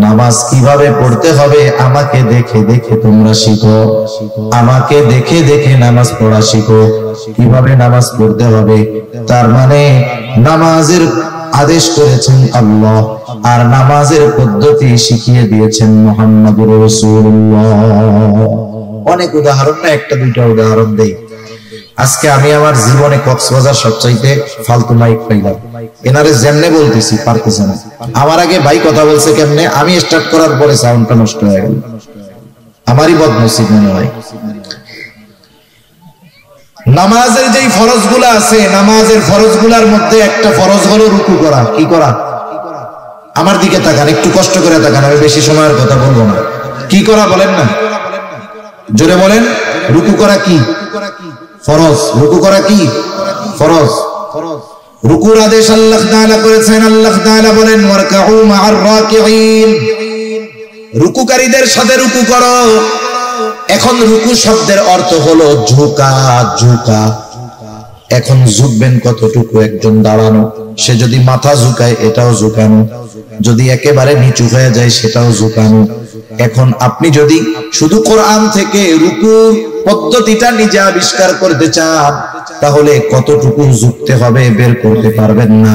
নামাজ কিভাবে পড়তে হবে আমাকে দেখে দেখে তোমরা শিখো, আমাকে দেখে দেখে নামাজ পড়া শিখো। কিভাবে নামাজ পড়তে হবে, তার মানে নামাজের আদেশ করেছেন আল্লাহ, আর নামাজের পদ্ধতি শিখিয়ে দিয়েছেন মুহাম্মাদুর রাসূলুল্লাহ। অনেক উদাহরণ না, একটা দুইটা উদাহরণ দেই। আজকে আমি আমার জীবনে কক্সবাজার সবচাইতে ফালতু মাইক পাইলাম। এনারে যেমনে বলতেছি পারতেছে না। আমার আগে ভাই কথা বলছে কেমনে, আমি স্টার্ট করার পরে সাউন্ডটা নষ্ট হয়ে গেল। আমারই বদনসিব মনে হয়। নামাজের যেই ফরজগুলো আছে, নামাজের ফরজগুলোর মধ্যে একটা ফরজ হলো রুকু করা। কি করা? আমার দিকে তাকান, একটু কষ্ট করে তাকান, আমি বেশি সময়ের কথা বলবো না। কি করা বলেন না, জোরে বলেন। রুকু করা কি? ফরজ। রুকু করা কি? ফরজ। রুকুর আদেশ আল্লাহ তাআলা করেছেন। আল্লাহ তাআলা বলেন, ওয়ারকাউ মা'আর রাকিঈন, রুকুকারীদের সাথে রুকু করো। এখন রুকু শব্দের অর্থ হলো ঝুঁকা, ঝুঁকা। এখন ঝুঁকবেন কতটুকু? একজন দাঁড়ানো, সে যদি মাথা ঝুঁকায় এটাও ঝুঁকানো, যদি একেবারে নিচু হয়ে যায় সেটাও ঝুঁকানো। এখন আপনি যদি শুধু কোরআন থেকে রুকুর পদ্ধতিটা নিজে আবিষ্কার করতে চান, তাহলে কতটুকু ঝুঁকতে হবে বের করতে পারবেন না।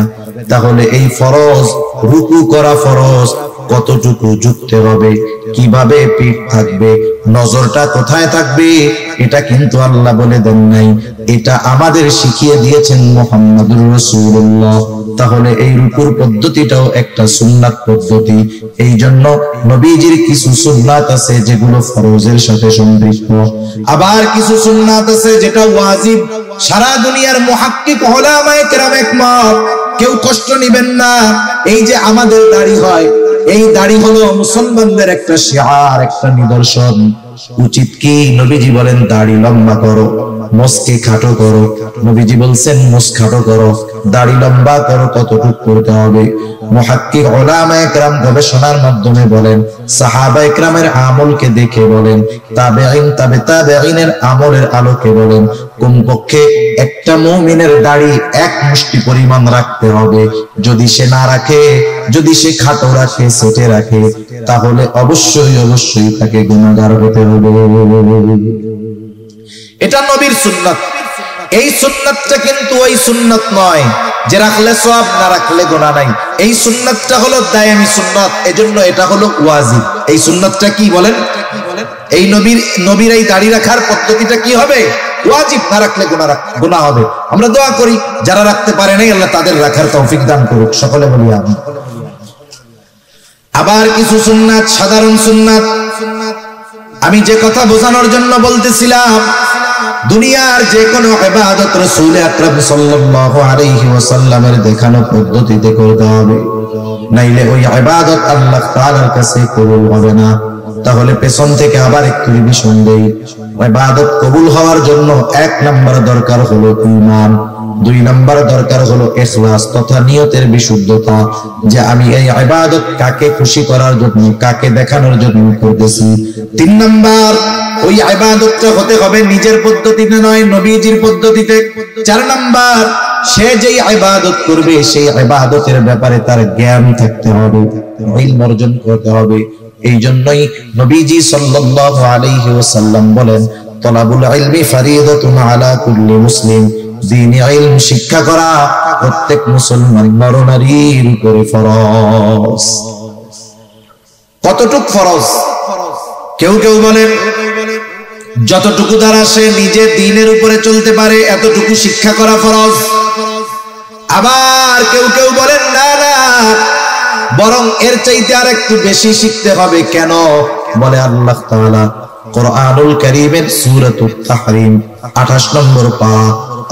তাহলে এই ফরজ, রুকু করা ফরজ, কতটুকু ঝুঁকতে হবে, কিভাবে পিঠ থাকবে, নজরটা কোথায় থাকবে, এটা কিন্তু আল্লাহ বলে দেন নাই, এটা আমাদের শিখিয়ে দিয়েছেন মুহাম্মাদুর রাসূলুল্লাহ। তাহলে এই রুকুর পদ্ধতিটাও একটা সুন্নাত পদ্ধতি। এই জন্য নবীজির কিছু সুন্নাত আছে যেগুলো ফরজের সাথে সম্পৃক্ত, আবার কিছু সুন্নাত আছে যেটা ওয়াজিব। সারা দুনিয়ার মুহাক্কিক উলামায়ে কেরাম একমত, কেউ কষ্ট নেবেন না। এই যে আমাদের দাড়ি হয়, এই দাড়ি হলো মুসলমানদের একটা শিআর, একটা নিদর্শন। উচিত কি? নবীজি বলেন দাড়ি লম্বা করো, মোছকে খাটো করো। নবীজি বলছেন মোছ খাটো করো, দাড়ি লম্বা করো। কতটুকু করতে হবে? মুহাক্কিক উলামায়ে কেরাম গবেষণার মাধ্যমে বলেন, সাহাবায়ে কেরামের আমলকে দেখে বলেন, তাবেঈন, তাবে তাবেঈনের আমলের আলোকে বলেন, কমপক্ষে একটা মুমিনের দাড়ি 1 মুষ্টি পরিমাণ রাখতে হবে। যদি সে না রাখে, যদি সে খাটো রাখে, ছোটে রাখে, তাহলে অবশ্যই অবশ্যই তাকে গুনাহগার হতে হবে। এটা নবীর সুন্নাত। এই সুন্নাতটা কিন্তু ওই সুন্নাত নয় যে রাখলে সওয়াব, না রাখলে গুনাহ নাই। এই সুন্নাতটা হলো দায়ামি সুন্নাত, এজন্য এটা হলো ওয়াজিব। এই সুন্নাতটা কি বলেন? এই নবীর এই দাড়ি রাখার পদ্ধতিটা কি হবে? ওয়াজিব না রাখলে গুনাহ হবে। আমরা দোয়া করি যারা রাখতে পারে নাই আল্লাহ তাদের রাখার তৌফিক দান করুক, সকলে বলি আমিন। আবার কিছু সুন্নাত, সাধারণ সুন্নাত, আমি যে কথা বোঝানোর জন্য বলতেছিলাম, দুনিয়ার যে কোনো ইবাদত রাসূল আকরাম সাল্লাল্লাহু আলাইহি ওয়াসাল্লামের দেখানো পদ্ধতিতে করতে হবে, নাইলে ওই ইবাদত আল্লাহ তাআলার কাছে কবুল হবে না। তাহলে পেছন থেকে আবার একটু রিভিশন দেই। ইবাদত কবুল হওয়ার জন্য 1 নাম্বার দরকার হলো ঈমান, 2 নাম্বার দরকার হলো ইখলাস তথা নিয়তের বিশুদ্ধতা, যে আমি এই ইবাদত কাকে খুশি করার জন্য, কাকে দেখানোর জন্য করতেছি। 3 নাম্বার, ওই ইবাদতটা হতে হবে নিজের পদ্ধতিতে নয়, নবীজির পদ্ধতিতে। 4 নাম্বার, সে যেই ইবাদত করবে সেই ইবাদতের ব্যাপারে তার জ্ঞান থাকতে হবে, ইলম অর্জন করতে হবে। এই জন্যই নবীজি সাল্লাল্লাহু আলাইহি ওয়াসাল্লাম বলেন, তলাবুল ইলমি ফারিদাতুন আলা কুল্লি মুসলিম, দ্বীনি ইলম শিক্ষা করা প্রত্যেক মুসলমান নরনারীর উপরে ফরজ। কতটুক ফরজ? কেউ কেউ বলেন যতটুকু দ্বারা সে নিজে দ্বীনের উপরে চলতে পারে এতটুকু শিক্ষা করা ফরজ। আবার কেউ কেউ বলেন না না, বরং এর চাইতে আর একটু বেশি শিখতে হবে। কেন? বলে আল্লাহ তাআলা কোরআনুল কারীমের সূরাতুত তাহরীম 28 নম্বর পারা,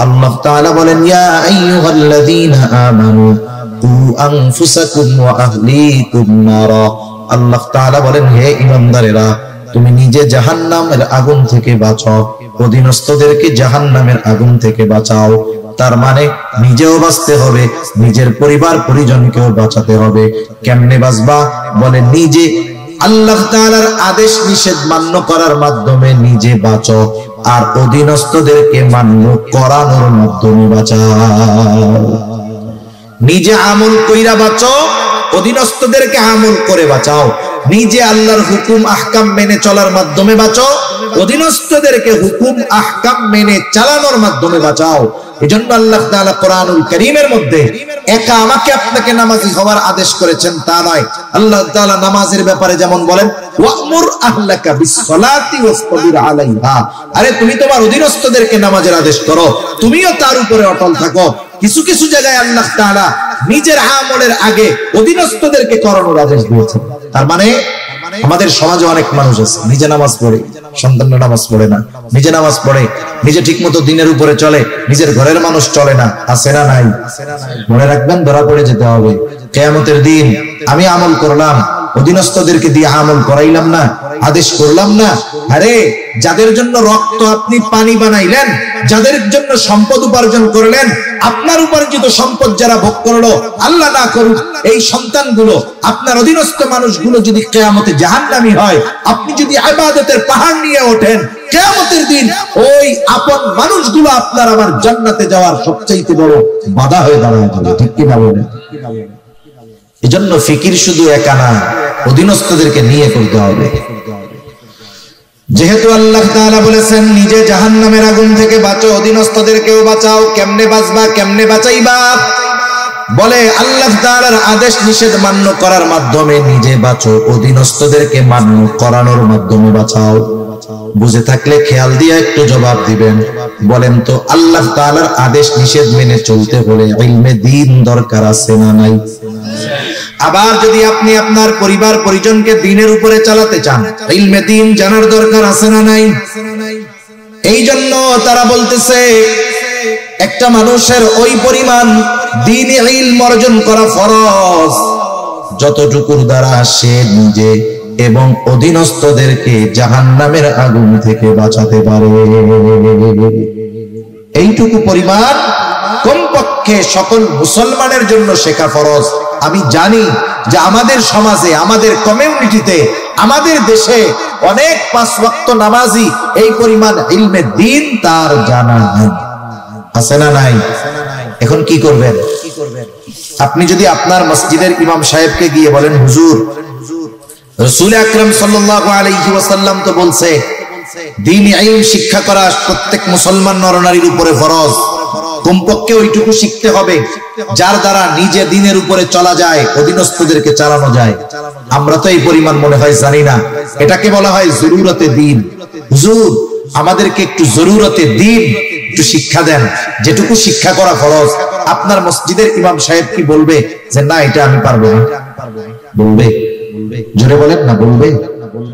আল্লাহ তাআলা বলেন, ইয়া আইয়ুহাল্লাযীনা আমানু কু আনফুসাকুম ওয়া আহলিকুম নারা। আল্লাহ তাআলা বলেন, হে ঈমানদারেরা, তুমি নিজে জাহান্নামের আগুন থেকে বাঁচাও, অধীনস্থদেরকে জাহান্নামের আগুন থেকে বাঁচাও। তার মানে নিজেও বাঁচতে হবে, নিজের পরিবার পরিজনকেও বাঁচাতে হবে। কেমনে বাঁচবা? বলে নিজে আল্লাহ তাআলার আদেশ নিষেধ মান্য করার মাধ্যমে নিজে বাঁচো, আর অধীনস্থদেরকে মান্য করানোর মাধ্যমে বাঁচাও। নিজে আমল কইরা বাঁচো, অধীনস্থদেরকে আমল করে বাঁচাও। নিজে আল্লাহর হুকুম আহকাম মেনে চলার মাধ্যমে বাঁচো, অধীনস্থদেরকে হুকুম আহকাম মেনে চালানোর মাধ্যমে বাঁচাও। এজন্য আল্লাহ তাআলা কোরআনুল কারীমের মধ্যে একা আমাকে আপনাকে নামাজি হওয়ার আদেশ করেছেন তা নয়। আল্লাহ তাআলা নামাজের ব্যাপারে যেমন বলেন, ওয়া'মুর আহলাকা বিস-সালাতি ওয়াসতাবির আলাইহা, আরে তুমি তোমার অধীনস্থদেরকে নামাজের আদেশ করো, তুমিও তার উপরে অটল থাকো। কিছু কিছু জায়গায় আল্লাহ তাআলা নিজের আমলের আগে অধীনস্থদেরকে করানোর আদেশ দিয়েছেন। তার মানে আমাদের সমাজে অনেক মানুষ আছে নিজে নামাজ পড়ে, সন্তানরা নামাজ পড়ে না, নিজে নামাজ পড়ে, নিজে ঠিকমতো দ্বীনের উপরে চলে, নিজের ঘরের মানুষ চলে না। আছে না নাই? মনে রাখবেন, ধরা পড়ে যেতে হবে। কিয়ামতের দিন আমি আমল করলাম, অধীনস্থদেরকে দিয়ে আমল করাইলাম না, আদেশ করলাম না। আরে যাদের জন্য রক্ত আপনি পানি বানাইলেন, যাদের জন্য সম্পদ উপার্জন করলেন, আপনার উপার্জিত সম্পদ যারা ভোগ করলো, আল্লাহ না করুক এই সন্তানগুলো, আপনার অধীনস্থ মানুষগুলো যদি কিয়ামতে জাহান্নামী হয়, আপনি যদি ইবাদতের পাহাড় নিয়ে ওঠেন, কিয়ামতের দিন ওই আপন মানুষগুলো আপনার আমার জান্নাতে যাওয়ার সবচেয়ে বড় বাধা হয়ে দাঁড়ায় যাবে। ঠিক কি না বলেন? এজন্য ফিকির শুধু একা না, অধীনস্থদেরকে নিয়ে করতে হবে। যেহেতু আল্লাহ তাআলা বলেছেন নিজে জাহান্নামের আগুন থেকে বাঁচো, অধীনস্থদেরকেও বাঁচাও। কেমনে বাঁচবা, কেমনে বাঁচাইবা? বলে আল্লাহ তাআলার আদেশ নিষেধ মান্য করার মাধ্যমে নিজে বাঁচো, অধীনস্থদেরকে মান্য করানোর মাধ্যমে বাঁচাও। বুঝে থাকলে খেয়াল দিয়ে একটু জবাব দিবেন। বলেন তো, আল্লাহ তাআলার আদেশ নিষেধ মেনে চলতে হলে ইলমে দ্বীন দরকার আছে না নাই? আবার যদি আপনি আপনার পরিবার পরিজনকে দ্বীনের উপরে চালাতে চান, ইলমে দ্বীন জানার দরকার আছে না নাই? এই জন্য তারা বলতেছে একটা মানুষের ওই পরিমাণ দ্বীনি ইলম অর্জন করা ফরজ যতটুকুর দ্বারা সে নিজে এবং অধীনস্থদেরকে জাহান্নামের আগুন থেকে বাঁচাতে পারে। এইটুকু পরিমাণ কমপক্ষে সকল মুসলমানের জন্য শেখা ফরজ। আমি জানি যে আমাদের সমাজে, আমাদের কমিউনিটিতে, আমাদের দেশে অনেক 5 ওয়াক্ত নামাজি এই পরিমাণ ইলমে দ্বীন তার জানা নেই। আছে না নাই? এখন কি করবেন? আপনি যদি আপনার মসজিদের ইমাম সাহেবকে গিয়ে বলেন, হুজুর, রাসূল আকরাম সাল্লাল্লাহু আলাইহি ওয়াসাল্লাম তো বলছে দ্বীনি ইলম শিক্ষা করা প্রত্যেক মুসলমান নরনারীর উপরে ফরজ, কমপক্ষে ওইটুকু শিখতে হবে যার দ্বারা নিজে দ্বীনের উপরে চলা যায়, অধীনস্থদেরকে চালানো যায়। আমরা তো এই পরিমাণ মনে হয় জানি না। এটাকে বলা হয় জরুরতে দ্বীন। হুজুর, আমাদেরকে একটু জরুরতে দিন একটু শিক্ষা দেন, যেটুকু শিক্ষা করা ফরজ। আপনার মসজিদের ইমাম সাহেব কি বলবে যে না এটা আমি পারবো না? বলবে? জোরে বলেন না, বলবে?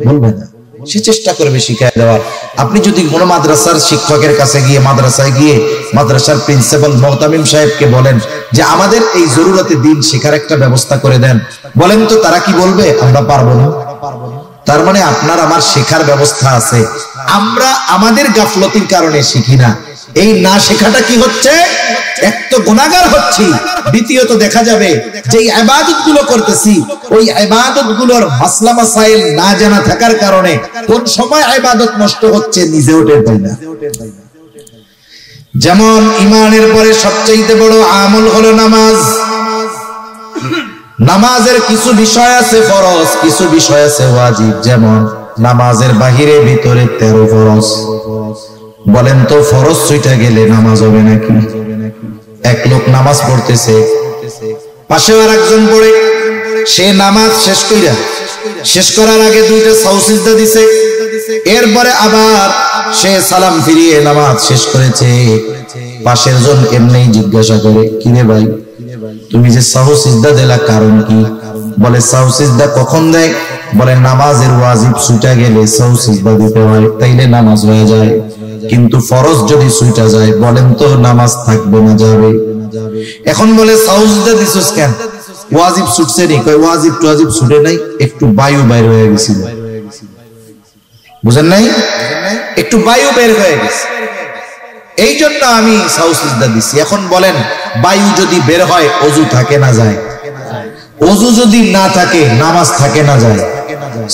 বলবে না। সে চেষ্টা করবে শিখায় দেওয়ার। আপনি যদি কোন মাদ্রাসার শিক্ষকের কাছে গিয়ে, মাদ্রাসায় গিয়ে মাদ্রাসার প্রিন্সিপাল মুহতামিম সাহেবকে বলেন যে আমাদের এই জরুরতে দিন শেখার একটা ব্যবস্থা করে দেন, বলেন তো তারা কি বলবে? আমরা পারবো না। তার মানে আপনার আমার শেখার ব্যবস্থা আছে, আমরা আমাদের গাফলতির কারণে শিখি না। এই না শেখাটা কি হচ্ছে? এক তো গুনাহগার হচ্ছি, দ্বিতীয়ত দেখা যাবে যে ইবাদত গুলো করতেছি ওই ইবাদত গুলোর মাসলা মাসাইল না জানা থাকার কারণে কোন সময় ইবাদত নষ্ট হচ্ছে নিজেও টের পাই না। যেমন ঈমানের পরে সবচেয়ে বড় আমল হলো নামাজ। নামাজের কিছু বিষয় আছে ফরজ, কিছু বিষয় আছে ওয়াজিব। যেমন নামাজের বাহিরে ভিতরে 13 ফরজ। বলেন তো ফরজ ছুঁইটা গেলে নামাজ হবে নাকি? এক লোক নামাজ পড়তেছে, পাশে আর একজন পড়ে, সে নামাজ শেষ করার আগে 2টা সাহু সিজদা দিছে, এরপরে আবার সে সালাম ফিরিয়ে নামাজ শেষ করেছে। পাশের জন এমনি জিজ্ঞাসা করে, কি রে ভাই তুমি যে সাহু সিজদা দিলা কারণ কি? বলে সাহু সিজদা কখন দেয়? বলে নামাজের ওয়াজিব ছুঁটা গেলে সাহু সিজদা দিতে হয়, তাইলে নামাজ হয়ে যায়। কিন্তু ফরজ যদি ছুঁটা যায় বলেন তো নামাজ থাকবে না যাবে? এখন বলে সাহু সিজদা দিছস কেন? ওয়াজিব ছুটছে নি? কই ওয়াজিব টওয়াজিব ছুটে নাই, একটু বায়ু বাইর হয়ে গেছিল। বুঝেন নাই? একটু বায়ু বের হয়ে গেছে, এই জন্য আমি সাহু সিজদা দিছি। এখন বলেন বায়ু যদি বের হয় ওযু থাকে না যায়? ওযু যদি না থাকে নামাজ থাকে না যায়?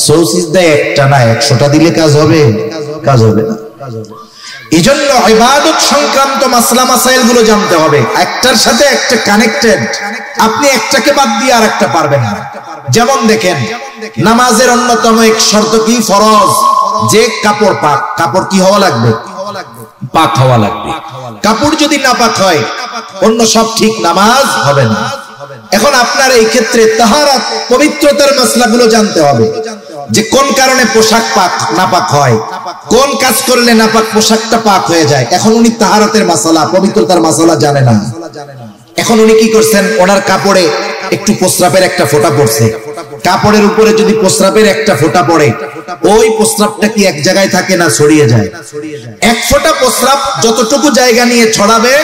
সাহু সিজদা একটা না 100টা দিলে কাজ হবে? কাজ হবে না। এজন্য ইবাদত সংক্রান্ত মাসলা মাসাইল গুলো জানতে হবে, একটার সাথে একটা কানেক্টেড। আপনি একটাকে বাদ দিয়ে আরেকটা পারবেন না। যেমন দেখেন নামাজের অন্যতম এক শর্ত কি? ফরজ যে কাপড় পাক। কাপড় কি হওয়া লাগবে? পাক হওয়া লাগবে। কাপড় যদি না পাক হয় অন্য সব ঠিক, নামাজ হবে না। এখন আপনার এই ক্ষেত্রে তাহারাত পবিত্রতার মাসলাগুলো জানতে হবে, যে কোন কারণে পোশাক পাক নাপাক হয়, কোন কাজ করলে নাপাক পোশাকটা পাক হয়ে যায়। এখন উনি তাহারাতের মাসালা, পবিত্রতার মাসালা জানে না। এখন উনি কি করছেন? ওনার কাপড়ে একটু প্রস্রাবের একটা ফোঁটা পড়ছে, কাপড়ের উপরে যদি প্রস্রাবের একটা ফোঁটা পড়ে ওই প্রস্রাবটা কি এক জায়গায় থাকে না ছড়িয়ে যায়? এক ফোঁটা প্রস্রাব যতটুকু জায়গা নিয়ে ছড়াবে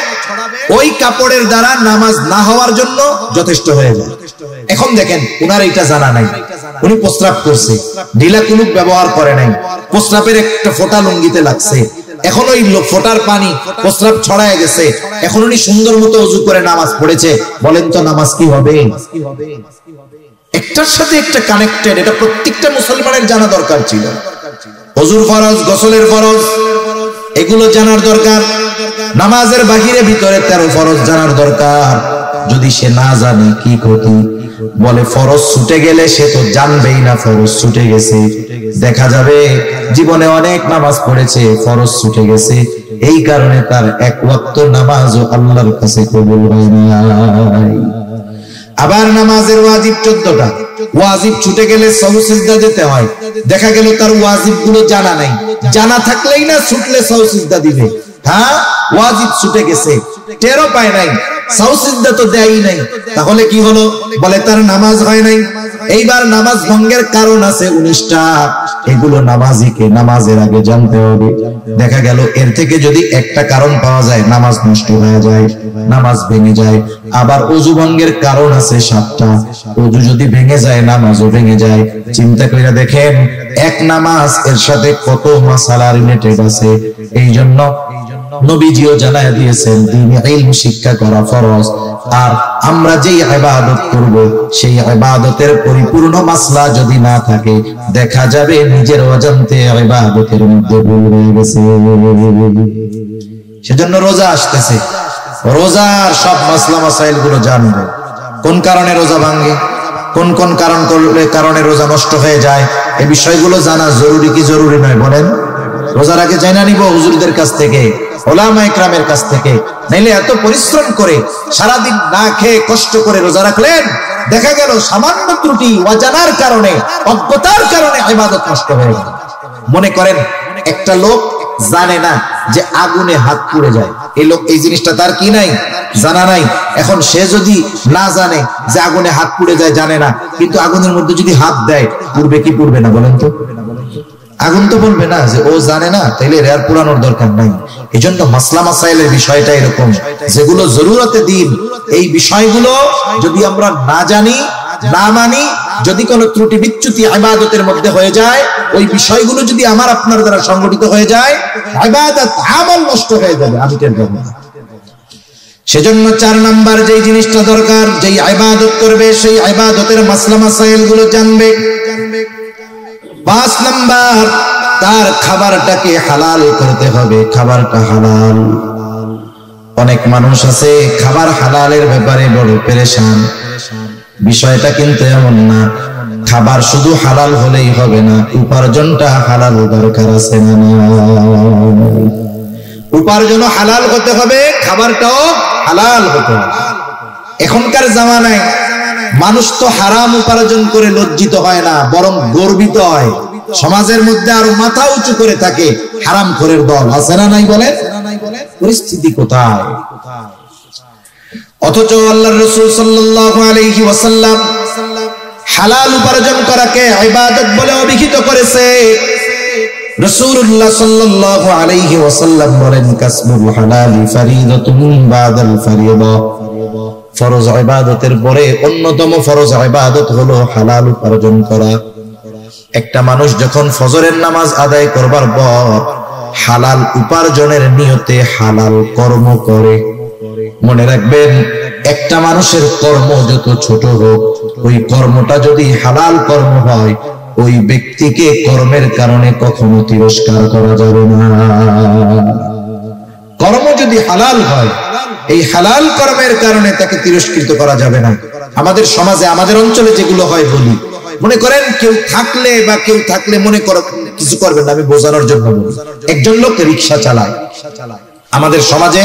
ওই কাপড়ের দ্বারা নামাজ না হওয়ার জন্য যথেষ্ট হয়ে যায়। এখন দেখেন উনার এটা জানা নাই, উনি প্রস্রাব করছে, ঢিলা কুলুপ ব্যবহার করে নাই, প্রস্রাবের একটা ফোঁটা লুঙ্গিতে লাগছে, এখন ওই ফোঁটার পানি প্রস্রাব ছড়ায় গেছে, এখন উনি সুন্দর মতো ওযু করে নামাজ পড়েছে, বলেন তো নামাজ কি হবে? একটার সাথে একটা কানেক্টেড। এটা প্রত্যেকটা মুসলমানের জানা দরকার ছিল। ওযুর ফরজ, গোসলের ফরজ, এগুলো জানার দরকার। নামাজের বাহিরে ভিতরে 13 ফরজ জানার দরকার। যদি সে না জানে কি ক্ষতি? বলে ফরজ ছুটে গেলে সে তো জানবেই না ফরজ ছুটে গেছে। দেখা যাবে জীবনে অনেক নামাজ পড়েছে, ফরজ ছুটে গেছে, এই কারণে তার এক ওয়াক্ত নামাজও আল্লাহর কাছে কবুল হয় নাই। আবার নামাজের ওয়াজিব 14টা, ওয়াজিব ছুটে গেলে সাহু সিজদা দিতে হয়। দেখা গেল তার ওয়াজিব গুলো জানা নাই, জানা থাকলেই না ছুটলে সাহু সিজদা দিবে। হ্যাঁ ওয়াজিব ছুটে গেছে, টেরও পায় নাই, সাহু সিজদা তো দেয়ই নাই, তাহলে কি হলো? বলে তার নামাজ হয় নাই। এইবার নামাজ ভঙ্গের কারণ আছে 19টা, এগুলো নামাজিকে নামাজের আগে জানতে হবে। দেখা গেল এর থেকে যদি একটা কারণ পাওয়া যায় নামাজ নষ্ট হয়ে যায়, নামাজ ভেঙে যায়। আবার ওযু ভঙ্গের কারণ আছে 7টা, ওযু যদি ভেঙে যায় নামাজও ভেঙে যায়। চিন্তা করে দেখেন এক নামাজ এর সাথে কত মাসালা রিলেটেড আছে। এই জন্য নবীজিও জানায় দিয়েছেন দ্বীনে ইলম শিক্ষা করা ফরজ। আর আমরা যেই ইবাদত করব সেই ইবাদতের পরিপূর্ণ মাসলা যদি না থাকে দেখা যাবে নিজের অজান্তে ইবাদতের মধ্যে ভুল হয়ে গেছে। সেজন্য রোজা আসতেছে, রোজার সব মাসলা মাসাইল গুলো জানবো। কোন কারণে রোজা ভাঙে, কোন কোন কারণে রোজা নষ্ট হয়ে যায়, এই বিষয়গুলো জানা জরুরি কি জরুরি নয় বলেন? রোজার আগে জানা নিব হুজুরদের কাছ থেকে, ওলামা ইকরামের কাছ থেকে। নাইলে এত পরিশ্রম করে সারাদিন না খেয়ে কষ্ট করে রোজা রাখলেন, দেখা গেল সামান্য ত্রুটি অজানার কারণে, অজ্ঞতার কারণে ইবাদত নষ্ট হয়ে গেল। মনে করেন একটা লোক জানে না যে আগুনে হাত পুড়ে যায়। এই লোক এই জিনিসটা তার কি নাই, জানা নাই। এখন সে যদি না জানে যে আগুনে হাত পুড়ে যায়, জানে না, কিন্তু আগুনের মধ্যে যদি হাত দেয়, পুড়বে কি পুড়বে না বলেন তো? আগুন তো বলবে না যে ও জানে না, তাইলে এর পুরানোর দরকার নাই। এই জন্য মাসলা মাসাইলের বিষয়টা এরকম, যেগুলো জরুরতে দিন, এই বিষয়গুলো যদি আমরা না জানি, না মানি, যদি কোনো ত্রুটি বিচ্যুতি ইবাদতের মধ্যে হয়ে যায়, ওই বিষয়গুলো যদি আমার আপনার দ্বারা সংগঠিত হয়ে যায়, ইবাদত আমল নষ্ট হয়ে যাবে, আমি টের পাবো না। সেজন্য 4 নাম্বার যেই জিনিসটা দরকার, যেই ইবাদত করবে সেই ইবাদতের মাসলা মাসাইল গুলো জানবে। 5 নাম্বার, তার খাবারটাকে হালাল করতে হবে, খাবারটা হালাল। অনেক মানুষ আছে খাবার হালালের ব্যাপারে বড় পেরেশান। বিষয়টা কিন্তু এমন না, খাবার শুধু হালাল হলেই হবে না, উপার্জনটা হালাল দরকার আছে না? উপার্জন হালাল হতে হবে, খাবারটাও হালাল হতে হবে। এখনকার জামানায় মানুষ তো হারাম উপার্জন করে লজ্জিত হয় না, বরং গর্বিত হয়। সমাজের মধ্যে আরো মাথা উঁচু করে থাকে হারামখোরের দল, আছে না নাই বলেন? পরিস্থিতি কোথায়? অথচ আল্লাহর রাসূল সাল্লাল্লাহু আলাইহি ওয়াসাল্লাম হালাল উপার্জন করাকে ইবাদত বলে অভিহিত করেছে। রাসূলুল্লাহ সাল্লাল্লাহু আলাইহি ওয়াসাল্লাম বলেন, কাসবুল হালালি ফরিদাতুন বাদাল ফরিদা। ফরজ ইবাদতের পরে অন্যতম ফরজ ইবাদত হলো হালাল উপার্জন করা। একটা মানুষ যখন ফজরের নামাজ আদায় করবার পর হালাল উপার্জনের নিয়তে হালাল কর্ম করে, মনে রাখবেন, একটা মানুষের কর্ম যত ছোট হোক, ওই কর্মটা যদি হালাল কর্ম হয়, ওই ব্যক্তিকে কর্মের কারণে কখনো তিরস্কার করা যাবে না। কর্ম যদি হালাল হয়, এই হালাল কর্মের কারণে তাকে তিরস্কৃত করা যাবে না। আমাদের সমাজে, আমাদের অঞ্চলে যেগুলো হয় বলি, মনে করেন কেউ থাকলে মনে করো কিছু করবেন না, আমি বোঝানোর জন্য বলি। একজন লোক রিক্সা চালায়, আমাদের সমাজে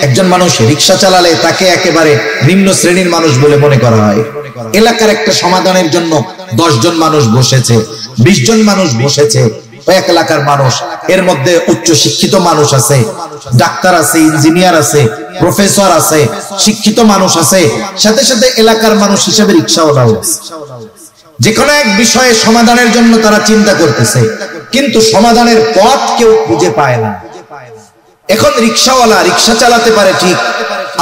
একজন মানুষ রিক্সা চালালে তাকে একেবারে নিম্ন শ্রেণীর মানুষ বলে মনে করা হয়। এলাকার একটা সমাধানের জন্য 10 জন মানুষ বসেছে, 20 জন মানুষ বসেছে, এক এলাকার মানুষ, এর মধ্যে উচ্চ শিক্ষিত মানুষ আছে, ডাক্তার আছে, ইঞ্জিনিয়ার আছে, প্রফেসর আছে, শিক্ষিত মানুষ আছে, সাথে সাথে এলাকার মানুষ হিসেবে রিক্সাওয়ালাও আছে। যে কোনো এক বিষয়ে সমাধানের জন্য তারা চিন্তা করতেছে, কিন্তু সমাধানের পথ কেউ খুঁজে পায় না। এখন রিক্সাওয়ালা রিক্সা চালাতে পারে ঠিক,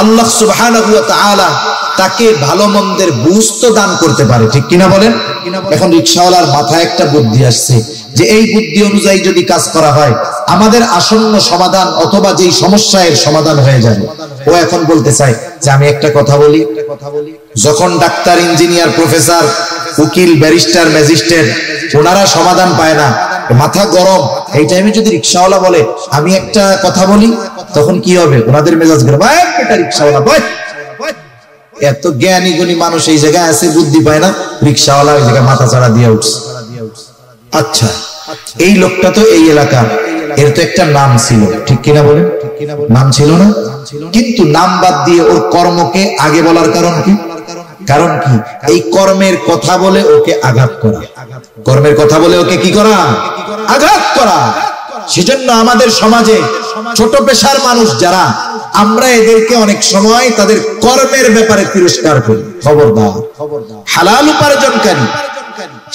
আল্লাহ সুবহানাহু ওয়া তাআলা তাকে ভালো মন্দের বুঝ তো দান করতে পারে, ঠিক কিনা বলেন? এখন রিক্সাওয়ালার মাথায় একটা বুদ্ধি আসছে যে এই বুদ্ধি অনুযায়ী যদি কাজ করা হয়, আমাদের আসন্ন সমাধান অথবা যেই সমস্যার সমাধান হয়ে যাবে। ও এখন বলতে চায় যে আমি একটা কথা বলি, যখন ডাক্তার, ইঞ্জিনিয়ার, প্রফেসর, উকিল, ব্যারিস্টার, ম্যাজিস্ট্রেট ওনারা সমাধান পায় না, মাথা গরম, এই টাইমে যদি রিক্সাওয়ালা বলে আমি একটা কথা বলি, তখন কি হবে? ওনাদের মেজাজ গরম, রিক্সাওয়ালা বল। এত জ্ঞানী গুণী মানুষ এই জায়গায় আছে, বুদ্ধি পায় না, রিক্সাওয়ালা ওই জায়গায় মাথা চাড়া দিয়ে উঠছে। আচ্ছা, এই লোকটা তো এই এলাকার, এর তো একটা নাম ছিল, ঠিক কিনা বলেন? নাম ছিল না? কিন্তু নাম বাদ দিয়ে ওর কর্মকে আগে বলার কারণ কি? কারণ কি? এই কর্মের কথা বলে ওকে আঘাত করা, কর্মের কথা বলে ওকে কি করা? আঘাত করা। সেজন্য আমাদের সমাজে ছোট পেশার মানুষ যারা, আমরা এদেরকে অনেক সময় তাদের কর্মের ব্যাপারে তিরস্কার করি। খবরদার, হালাল উপার্জনকারী,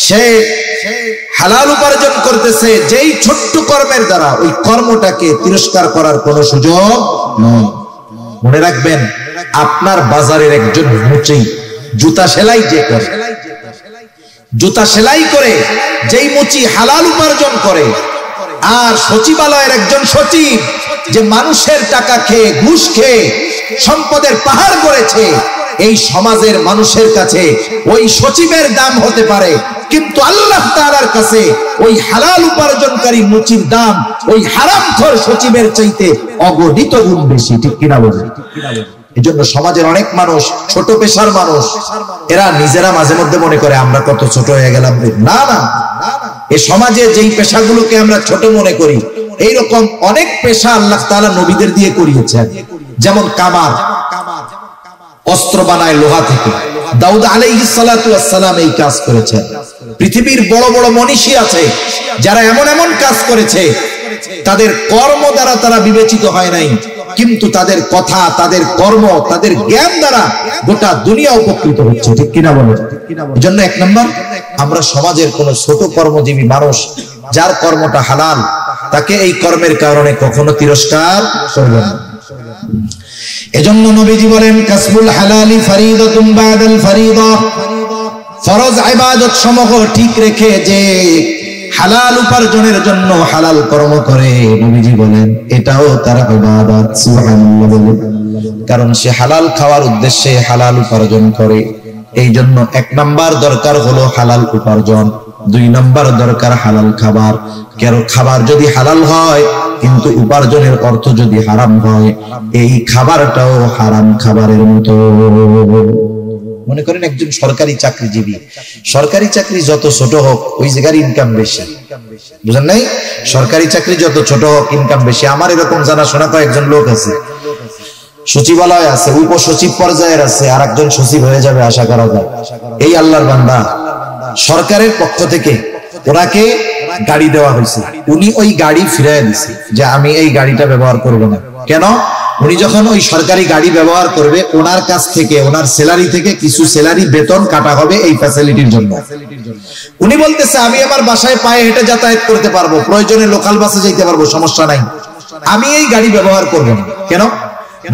সে হালাল উপার্জন করতেছে, যেই ছোট্ট কর্মের দ্বারা ওই কর্মটাকে তিরস্কার করার কোনো সুযোগ নেই। মনে রাখবেন, আপনার বাজারের একজন মুচি জুতা সেলাই যে করে, জুতা সেলাই করে যেই মুচি হালাল উপার্জন করে, আর সচিবালয়ের একজন সচিব যে মানুষের টাকা খেয়ে, ঘুষ খেয়ে সম্পদের পাহাড় করেছে, এই সমাজের মানুষের কাছে ওই সচিবের দাম হতে পারে, কিন্তু আল্লাহ তাআলার কাছে ওই হালাল উপার্জনকারী মুচির দাম ওই হারামখোর সচিবের চাইতে অগণিত গুণ বেশি, ঠিক কিনা বলেন? এজন্য সমাজের অনেক মানুষ, ছোট পেশার মানুষ, এরা নিজেরা মাঝে মধ্যে মনে করে আমরা কত ছোট হয়ে গেলাম। না না, এই সমাজে যেই পেশাগুলোকে আমরা ছোট মনে করি, এইরকম অনেক পেশা আল্লাহ তাআলা নবীদের দিয়ে করিয়েছেন। যেমন কামার, অস্ত্র বানায় লোহা থেকে। দাউদ আলাইহিস সালাতু ওয়াস সালাম এই কাজ করেছেন। পৃথিবীর বড় বড় মনীষী আছে যারা এমন এমন কাজ করেছে, তাদের কর্ম দ্বারা তারা বিবেচিত হয় নাই, কিন্তু তাদের কথা, তাদের কর্ম, তাদের জ্ঞান দ্বারা গোটা দুনিয়া উপকৃত হচ্ছে। ঠিক কিনা বলেন? এজন্য এক নম্বর, আমরা সমাজের কোন ছোট কর্মজীবী মানুষ যার কর্মটা হালাল, তাকে এই কর্মের কারণে কখনো তিরস্কার করবেন না। এজন্য নবীজি বলেন, কাসবুল হালালি ফরিদাতুন বাদাল ফরিদা, ফরজ ইবাদত সমূহ ঠিক রেখে যে হালাল উপার্জনের জন্য হালাল কর্ম করে, নবীজি বলেন এটাও তার ইবাদত। সুবহানাল্লাহ বলেন, কারণ সে হালাল খাওয়ার উদ্দেশ্যে হালাল উপার্জন করে। এই জন্য এক নাম্বার দরকার হলো হালাল উপার্জন, দুই নাম্বার দরকার হালাল খাবার। কারণ খাবার যদি হালাল হয় কিন্তু উপার্জনের অর্থ যদি হারাম হয়, এই খাবারটাও হারাম খাবারের মতো। মনে করেন একজন সরকারি চাকরিজীবী, সরকারি চাকরি যত ছোট হোক ওই জায়গার ইনকাম বেশি, বুঝেন নাই? সরকারি চাকরি যত ছোট হোক ইনকাম বেশি। আমার এরকম জানাশোনা কয়েকজন লোক আছে, সচিবালয় আছে, উপসচিব পর্যায়ের আছে, আর একজন সচিব হয়ে যাবে আশা করা যায়। এই আল্লাহর বান্দা, সরকারের পক্ষ থেকে ওনাকে গাড়ি দেওয়া হয়েছে, উনি ওই গাড়ি ফিরাই দিছে যে আমি এই গাড়িটা ব্যবহার করব না। কেন? উনি যখন ওই সরকারি গাড়ি ব্যবহার করবে, ওনার কাছ থেকে, ওনার স্যালারি থেকে কিছু স্যালারি বেতন কাটা হবে এই ফ্যাসিলিটির জন্য। উনি বলতেছে আমি আমার বাসায় পায়ে হেঁটে যাতায়াত করতে পারবো, প্রয়োজনে লোকাল বাসে যেতে পারবো, সমস্যা নাই, আমি এই গাড়ি ব্যবহার করব না। কেন?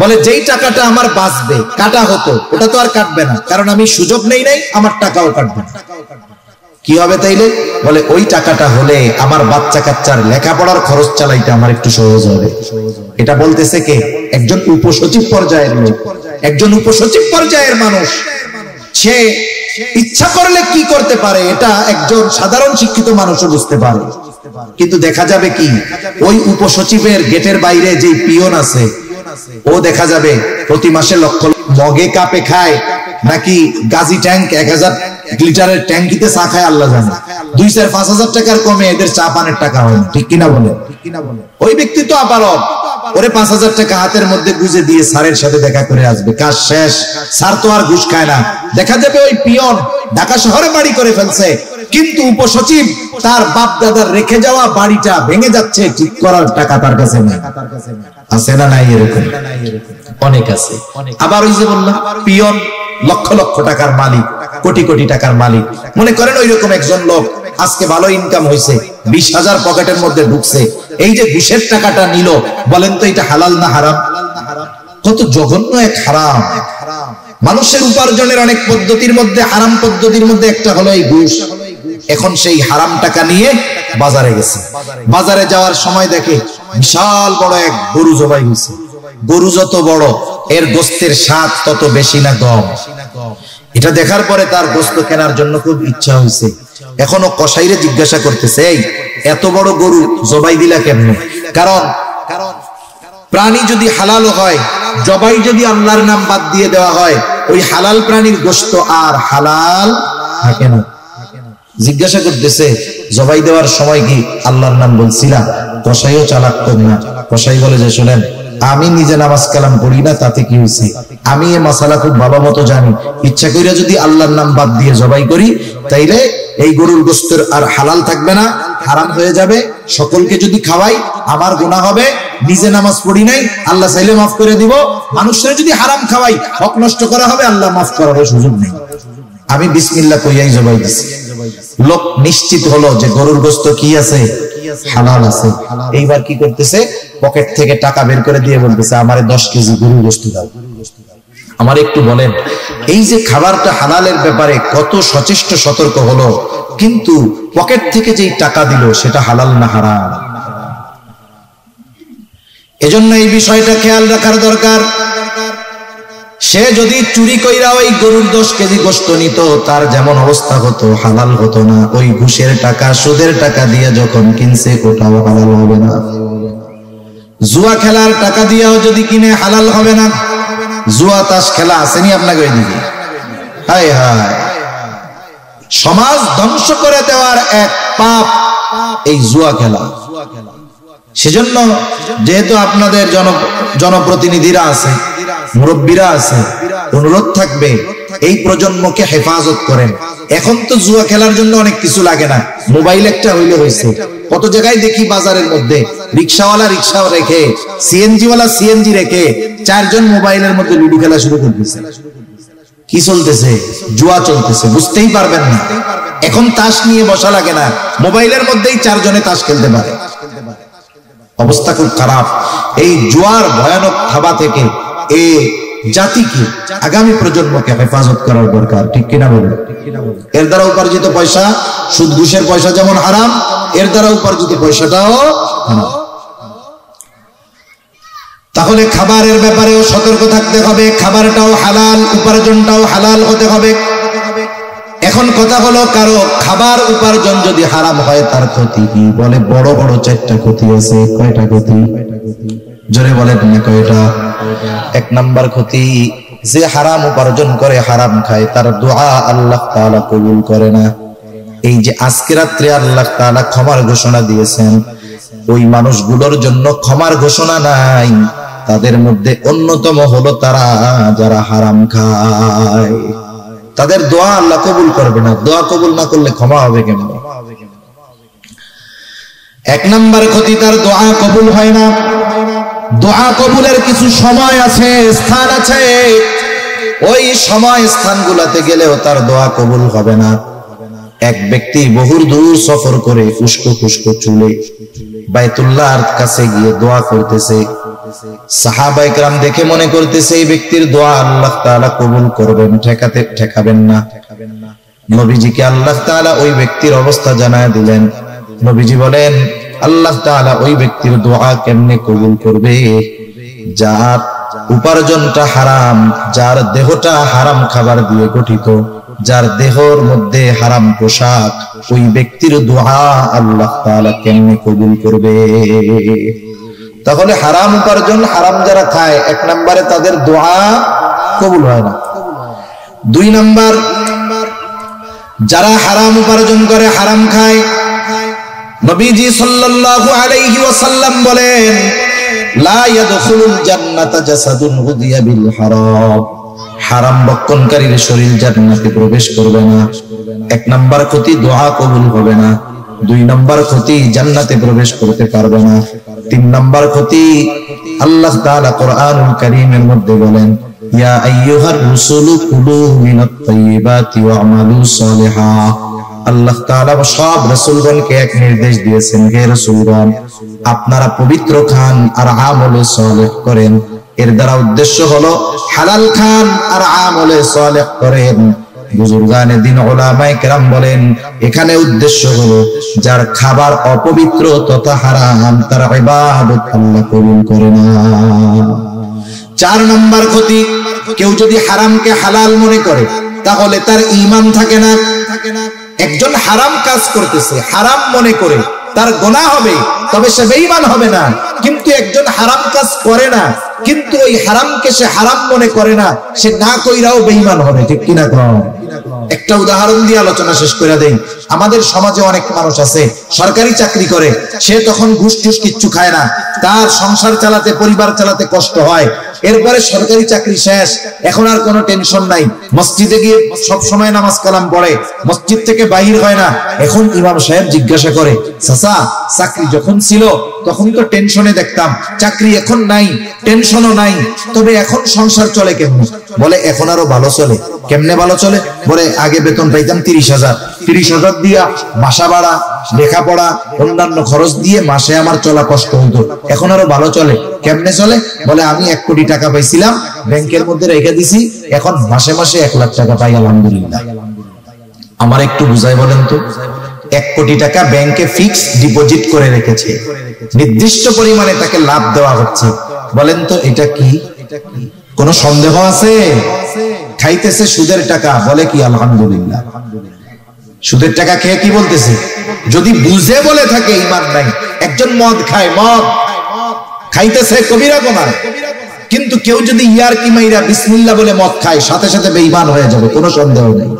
বলে যেই টাকাটা আমার বাঁচবে, কাটা হতো, ওটা তো আর কাটবে না, কারণ আমি সুযোগ নেই নাই, আমার টাকাও কাটবে না। কি হবে তাইলে? বলে ওই টাকাটা হলে আমার বাচ্চা কাচ্চার লেখাপড়ার খরচ চালাইতে আমার একটু সহজ হবে। এটা বলতেছে কে? একজন উপসচিব পর্যায়ের লোক, একজন উপসচিব পর্যায়ের মানুষ। সে ইচ্ছা করলে কি করতে পারে এটা একজন সাধারণ শিক্ষিত মানুষও বুঝতে পারে। কিন্তু দেখা যাবে কি, ওই উপসচিবের গেটের বাইরে যে পিয়ন আছে, ও দেখা যাবে প্রতি মাসে লক্ষ মগে কাপে খায়, নাকি গাজী ট্যাঙ্ক 1000 লিটারের ট্যাঙ্কিতে চা খায় আল্লাহ জানে। 2-4-5,000 টাকার কমে এদের চা পানের টাকা হয় না। ঠিক কিনা বলে? ওই ব্যক্তি তো আবার ওরে 5,000 টাকা হাতের মধ্যে গুজে দিয়ে স্যারের সাথে দেখা করে আসবে, কাজ শেষ। স্যার তো আর ঘুষ খায় না। দেখা যাবে ওই পিয়ন ঢাকা শহরে বাড়ি করে ফেলছে, কিন্তু উপসচিব তার বাপ দাদার রেখে যাওয়া বাড়িটা ভেঙে যাচ্ছে, ঠিক করার টাকা তার কাছে নেই। আছে না নাই? এরকম অনেক আছে। আবার ওই যে বললাম পিয়ন লক্ষ লক্ষ টাকার মালিক, কোটি কোটি টাকার মালিক। মনে করেন ওই রকম একজন লোক আজকে ভালো ইনকাম হয়েছে, 20,000 পকেটের মধ্যে ঢুকছে, এই যে ঘুষের টাকাটা নিল, বলেন তো এটা হালাল না হারাম? কত জঘন্য এক হারাম। মানুষের উপার্জনের অনেক পদ্ধতির মধ্যে হারাম পদ্ধতির মধ্যে একটা হলো এই ঘুষ। এখন সেই হারাম টাকা নিয়ে বাজারে গেছে, বাজারে যাওয়ার সময় দেখে বিশাল বড় এক গরু জবাই হয়েছে। গরু যত বড়, এর গোস্তের স্বাদ তত বেশি না কম? এটা দেখার পরে তার গোস্ত কেনার জন্য খুব ইচ্ছা হয়েছে। এখনো কসাইরে জিজ্ঞাসা করতেছে, এই এত বড় গরু জবাই দিলা কেমনে? কারণ প্রাণী যদি হালাল হয়, জবাই যদি আল্লাহর নাম বাদ দিয়ে দেওয়া হয়, ওই হালাল প্রাণীর গোস্ত আর হালাল থাকে না। জিজ্ঞাসা করতেছে, জবাই দেওয়ার সময় কি আল্লাহর নাম বলছিলাম? কসাইও চালাক কম না। কসাই বলে যে শুনেন, আমি নিজে নামাজ কালাম পড়ি না, তাতে কি হয়েছে? আমি এই মাসালা খুব ভালো মতো জানি। ইচ্ছা কইরা যদি আল্লাহর নাম বাদ দিয়ে জবাই করি, তাইলে এই গরুর গোস্তের আর হালাল থাকবে না, হারাম হয়ে যাবে। সকলকে যদি খাওয়াই আমার গুনাহ হবে। নিজে নামাজ পড়ি নাই, আল্লাহ চাইলে মাফ করে দিব। মানুষের যদি হারাম খাওয়াই, হক নষ্ট করা হবে, আল্লাহ মাফ করার সুযোগ নেই। আমি বিসমিল্লাহ কইয়াই জবাই দিছি। লোক নিশ্চিত হলো যে গরুর গোস্ত কি আছে? হালাল আছে। এইবার কি করতেছে? পকেট থেকে টাকা বের করে দিয়ে বলতেছে, আমারে 10 কেজি গরুর গোস্ত দাও। আমার একটু বলেন, এই যে খাবারটা হালালের ব্যাপারে কত সচেষ্ট সতর্ক হলো, কিন্তু পকেট থেকে যেই টাকা দিল সেটা হালাল না হারাম? এজন্য এই বিষয়টা খেয়াল রাখার দরকার। সে যদি চুরি কইরা ওই গরুর 10 কেজি গোস্ত নিত, তার যেমন অবস্থা হতো, হালাল হতো না। ওই ঘুষের টাকা, সুদের টাকা দিয়ে যখন কিনছে, ওটাও হালাল হবে না। জুয়া খেলার টাকা দিয়েও যদি কিনে, হালাল হবে না। জুয়া তাস খেলা আসেনি আপনাকে ওইদিকে? হায় হায়, সমাজ ধ্বংস করে দেওয়ার এক পাপ এই জুয়া খেলা। সেজন্য যেহেতু আপনাদের জনপ্রতিনিধিরা আছে, মুরব্বীরা আছে, অনুরোধ থাকবে এই প্রজন্মকে হেফাজত করেন। এখন তো জুয়া খেলার জন্য অনেক কিছু লাগে না, মোবাইল একটা হইলে হয়েছে। কত জায়গায় দেখি বাজারের মধ্যে রিক্সাওয়ালা রিক্সা রেখে, সিএনজি ওয়ালা সিএনজি রেখে 4 জন মোবাইলের মধ্যে লুডু খেলা শুরু করতেছে। কি চলতেছে? জুয়া চলতেছে, বুঝতেই পারবেন না। এখন তাস নিয়ে বসা লাগে না, মোবাইলের মধ্যেই 4 জনে তাস খেলতে পারে। অবস্থা খুব খারাপ। এই জুয়ার ভয়ানক থাবা থেকে এই জাতিকে, আগামী প্রজন্মকে হেফাজত করার দরকার, ঠিক কিনা বলুন? এর দ্বারা উপার্জিত পয়সা, সুদ ঘুষের পয়সা যেমন হারাম, এর দ্বারা উপার্জিত পয়সাটাও হারাম। তাহলে খাবারের ব্যাপারেও সতর্ক থাকতে হবে, খাবারটাও হালাল, উপার্জনটাও হালাল হতে হবে। এখন কথা হলো, কারো খাবার উপার্জন যদি হারাম হয় তার ক্ষতি কি? বলে বড় বড় 4টা ক্ষতি আছে। কয়টা ক্ষতি? জোরে বলেন না কয়টা? 1 নাম্বার ক্ষতি, যে হারাম উপার্জন করে, হারাম খায়, তার দোয়া আল্লাহ তাআলা কবুল করে না। এই যে আজকে রাত্রে আল্লাহ তাআলা ক্ষমার ঘোষণা দিয়েছেন, ওই মানুষগুলোর জন্য ক্ষমার ঘোষণা নাই। তাদের মধ্যে অন্যতম হলো তারা যারা হারাম খায়। তাদের দোয়া আল্লাহ কবুল করবে না। দোয়া কবুল না করলে ক্ষমা হবে কেমন? 1 নাম্বার ক্ষতি, তার দোয়া কবুল হয় না। দোয়া কবুলের কিছু সময় আছে, স্থান আছে। ওই সময় স্থানগুলোতে গেলেও তার দোয়া কবুল হবে না। এক ব্যক্তি বহু দূর সফর করে উস্কো খুস্কো চুলে বাইতুল্লাহর কাছে গিয়ে দোয়া করতেছে। সাহাবায়ে কেরাম দেখে মনে করতেছে এই ব্যক্তির দোয়া আল্লাহ তাআলা কবুল করবেন, ঠেকাবেন না। নবীজিকে আল্লাহ তাআলা ওই ব্যক্তির অবস্থা জানায় দিলেন। নবীজি বলেন, আল্লাহ তাআলা ওই ব্যক্তির দোয়া কেমনে কবুল করবে? যার উপার্জনটা হারাম, যার দেহটা হারাম খাবার দিয়ে গঠিত, যার দেহর মধ্যে হারাম পোশাক, ওই ব্যক্তির দোয়া আল্লাহ তাআলা কেমনে কবুল করবে? তাহলে হারাম উপার্জন, হারাম যারা খায়, 1 নম্বরে তাদের দোয়া কবুল হয় না। 2 নম্বর, যারা হারাম উপার্জন করে, হারাম খায়, নবীজি সাল্লাল্লাহু আলাইহি ওয়াসাল্লাম বলেন, লা ইয়াদখুলুল জান্নাতা জাসাদুন হুদিয়া বিল হারাম। হারাম ভক্ষণকারীর শরীর জান্নাতে প্রবেশ করবে না। 1 নম্বর ক্ষতি, দোয়া কবুল হবে না। 2 নম্বর ক্ষতি, জান্নাতে প্রবেশ করতে পারবে না। 3 নম্বর ক্ষতি, আল্লাহ তাআলা কোরআনুল কারীমের মধ্যে বলেন, ইয়া আইয়ুহার রাসূলু কুলু মিনাত তাইয়্যিবাতি ওয়া'মালু সালিহা। আল্লাহ তাআলা সব রাসূলগণকে এক নির্দেশ দিয়েছেন, হে রাসূলগণ, আপনারা পবিত্র খান আর আমলে সালেহ করেন। এর দ্বারা উদ্দেশ্য হলো হালাল খান আর আমলে সালেহ করেন। বুজুর্গানে দিন উলামায়ে কেরাম বলেন, এখানে উদ্দেশ্য হলো যার খাবার অপবিত্র তথা হারাম, তার ইবাদত আল্লাহ কবুল করে না। 4 নম্বর ক্ষতি, কেউ যদি হারামকে হালাল মনে করে তাহলে তার ঈমান থাকে না। একজন হারাম কাজ করতেছে, হারাম মনে করে, তার গুনাহ হবে, তবে সে বেঈমান হবে না। কিন্তু একজন হারাম কাজ করে না, কিন্তু ওই হারামকে সে হারাম মনে করে না, সে না কইরাও বেঈমান হবে, ঠিক কিনা? একটা উদাহরণ দিয়ে আলোচনা শেষ করে দেই। আমাদের সমাজে অনেক মানুষ আছে সরকারি চাকরি করে, সে তখন ঘুষ টুস কিচ্ছু খায় না, তার সংসার চালাতে, পরিবার চালাতে কষ্ট হয়। এরপরে সরকারি চাকরি শেষ, এখন আর কোনো টেনশন নাই, মসজিদে গিয়ে সব সময় নামাজ কালাম পড়ে, মসজিদ থেকে বাহির হয় না। এখন ইমাম সাহেব জিজ্ঞাসা করে, চাচা, চাকরি যখন ছিল তখন তো টেনশনে দেখতাম, চাকরি এখন নাই, টেনশনও নাই, তবে এখন সংসার চলে কেমনে? বলে এখন আরো ভালো চলে। কেমনে ভালো চলে? বলে আগে বেতন পাইতাম 30,000, 30,000 দিয়া বাসা ভাড়া, লেখাপড়া, অন্যান্য খরচ দিয়ে মাসে আমার চলা কষ্ট হতো, এখন আরো ভালো চলে। কেমনে চলে? বলে আমি 1 কোটি টাকা পাইছিলাম, ব্যাংকের মধ্যে রেখে দিছি, এখন মাসে মাসে 1 লাখ টাকা পাই, আলহামদুলিল্লাহ। আমার একটু বুঝাই বলেন তো, 1 কোটি টাকা ব্যাংকে ফিক্সড ডিপোজিট করে রেখেছে, নির্দিষ্ট পরিমাণে তাকে লাভ দেওয়া হচ্ছে। বলেন তো এটা কি? কোন সন্দেহ আছে? খাইতেছে সুদের টাকা, বলে কি আলহামদুলিল্লাহ। সুদের টাকা খেয়ে কি বলতেছে? যদি বুঝে বলে থাকে ঈমান নাই। একজন মদ খায়, মদ খাইতেছে কবিরা গুনাহ, কিন্তু কেউ যদি ইয়ারকি মাইরা বিসমিল্লাহ বলে মদ খায়, সাথে সাথে বেঈমান হয়ে যাবে, কোনো সন্দেহ নেই।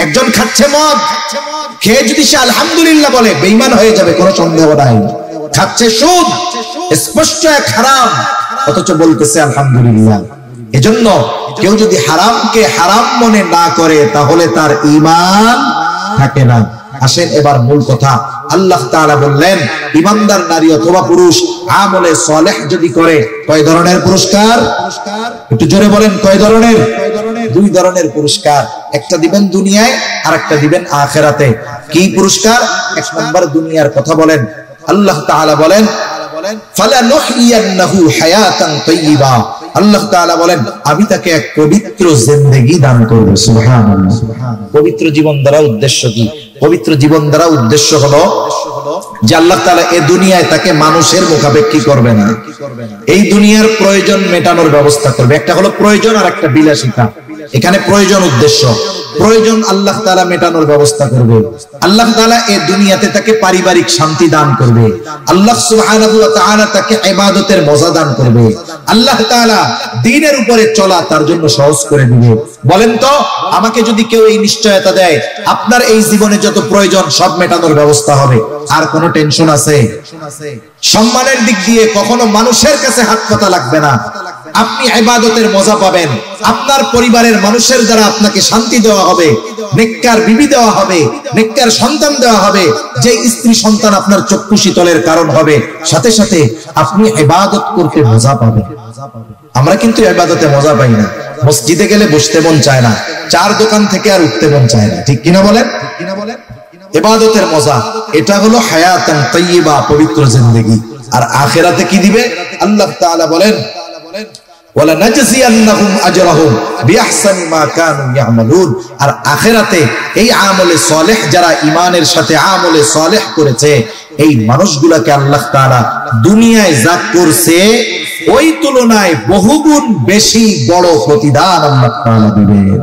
একজন খাচ্ছে মদ, খেয়ে যদি সে আলহামদুলিল্লাহ বলে, বেঈমান হয়ে যাবে, কোনো সন্দেহ নাই। খাচ্ছে সুদ, স্পষ্ট এক হারাম, অথচ বলতেছে আলহামদুলিল্লাহ। এজন্য কেউ যদি হারামকে হারাম মনে না করে তাহলে তার ঈমান থাকে না। আসেন এবার মূল কথা। আল্লাহ তাআলা বললেন ঈমানদার নারী অথবা পুরুষ আমলে সালেহ যদি করে কয় ধরনের পুরস্কার? একটু জোরে বলেন, কয় ধরনের? দুই ধরনের পুরস্কার। একটা দিবেন দুনিয়ায় আর একটা দিবেন আখিরাতে। কি পুরস্কার? এক নাম্বার দুনিয়ার কথা বলেন। আল্লাহ তাআলা বলেন ফালানুহইয়ান্নাহু হায়াতান তাইয়্যিবা। আল্লাহ তাআলা বলেন আমি তাকে এক পবিত্র জিন্দেগি দান করব। সুবহানাল্লাহ। পবিত্র জীবন দ্বারা উদ্দেশ্য কি? পবিত্র জীবন দ্বারা উদ্দেশ্য হলো যে আল্লাহ তাআলা এই দুনিয়ায় তাকে মানুষের মুখাপেক্ষী করবে না, এই দুনিয়ার প্রয়োজন মেটানোর ব্যবস্থা করবে। একটা হলো প্রয়োজন আর একটা বিলাসিতা। এখানে প্রয়োজন উদ্দেশ্য, প্রয়োজন আল্লাহ তাআলা মেটানোর ব্যবস্থা করবে। আল্লাহ তাআলা এই দুনিয়াতে তাকে পারিবারিক শান্তি দান করবে। আল্লাহ সুবহানাহু ওয়া তাআলা তাকে ইবাদতের মজা দান করবে। আল্লাহ তাআলা দ্বীনের উপরে চলা তার জন্য সহজ করে দিবে। বলেন তো আমাকে যদি কেউ এই নিশ্চয়তা দেয় আপনার এই জীবনে যত প্রয়োজন সব মেটানোর ব্যবস্থা হবে, আর কোনো টেনশন আছে? সম্মানের দিক দিয়ে কখনো মানুষের কাছে হাত পাতা লাগবে না, আপনি ইবাদতের মজা পাবেন। আপনার পরিবারের মানুষের দ্বারা আপনাকে শান্তি দেওয়া হবে, নেককার বিবি দেওয়া হবে, নেককার সন্তান দেওয়া হবে, যে স্ত্রী সন্তান আপনার চক্ষু শীতলের কারণ হবে। সাথে সাথে আপনি ইবাদত করতে মজা পাবেন। আমরা কিন্তু ইবাদতে মজা পাই না। মসজিদে গেলে বসতে মন চায় না, চার দোকান থেকে আর উঠতে মন চায় না, ঠিক কিনা বলেন? ইবাদতের মজা এটা হলো হায়াতান তাইয়্যিবা, পবিত্র জিন্দেগি। আর আখিরাতে কি দিবে? আল্লাহ তাআলা বলেন ওয়ালা নাজজিয়ান্নাহুম আজরাহুম বিআহসানি মা কানু ইয়ামালুন। আর আখিরাতে এই আমলে সালেহ যারা ঈমানের সাথে আমলে সালেহ করেছে এই মানুষগুলোকে আল্লাহ তাআলা দুনিয়ায় যা করছে ওই তুলনায় বহুগুণ বেশি বড় প্রতিদান আল্লাহ তাআলা দিবেন।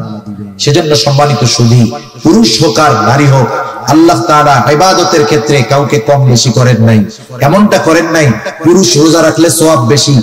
সেজন্য সম্মানিত সুধী, পুরুষ হোক আর নারী হোক, আল্লাহ তাআলা ইবাদতের ক্ষেত্রে কাউকে কম বেশি করেন নাই। এমনটা করেন নাই পুরুষ রোজা রাখলে সওয়াব বেশি,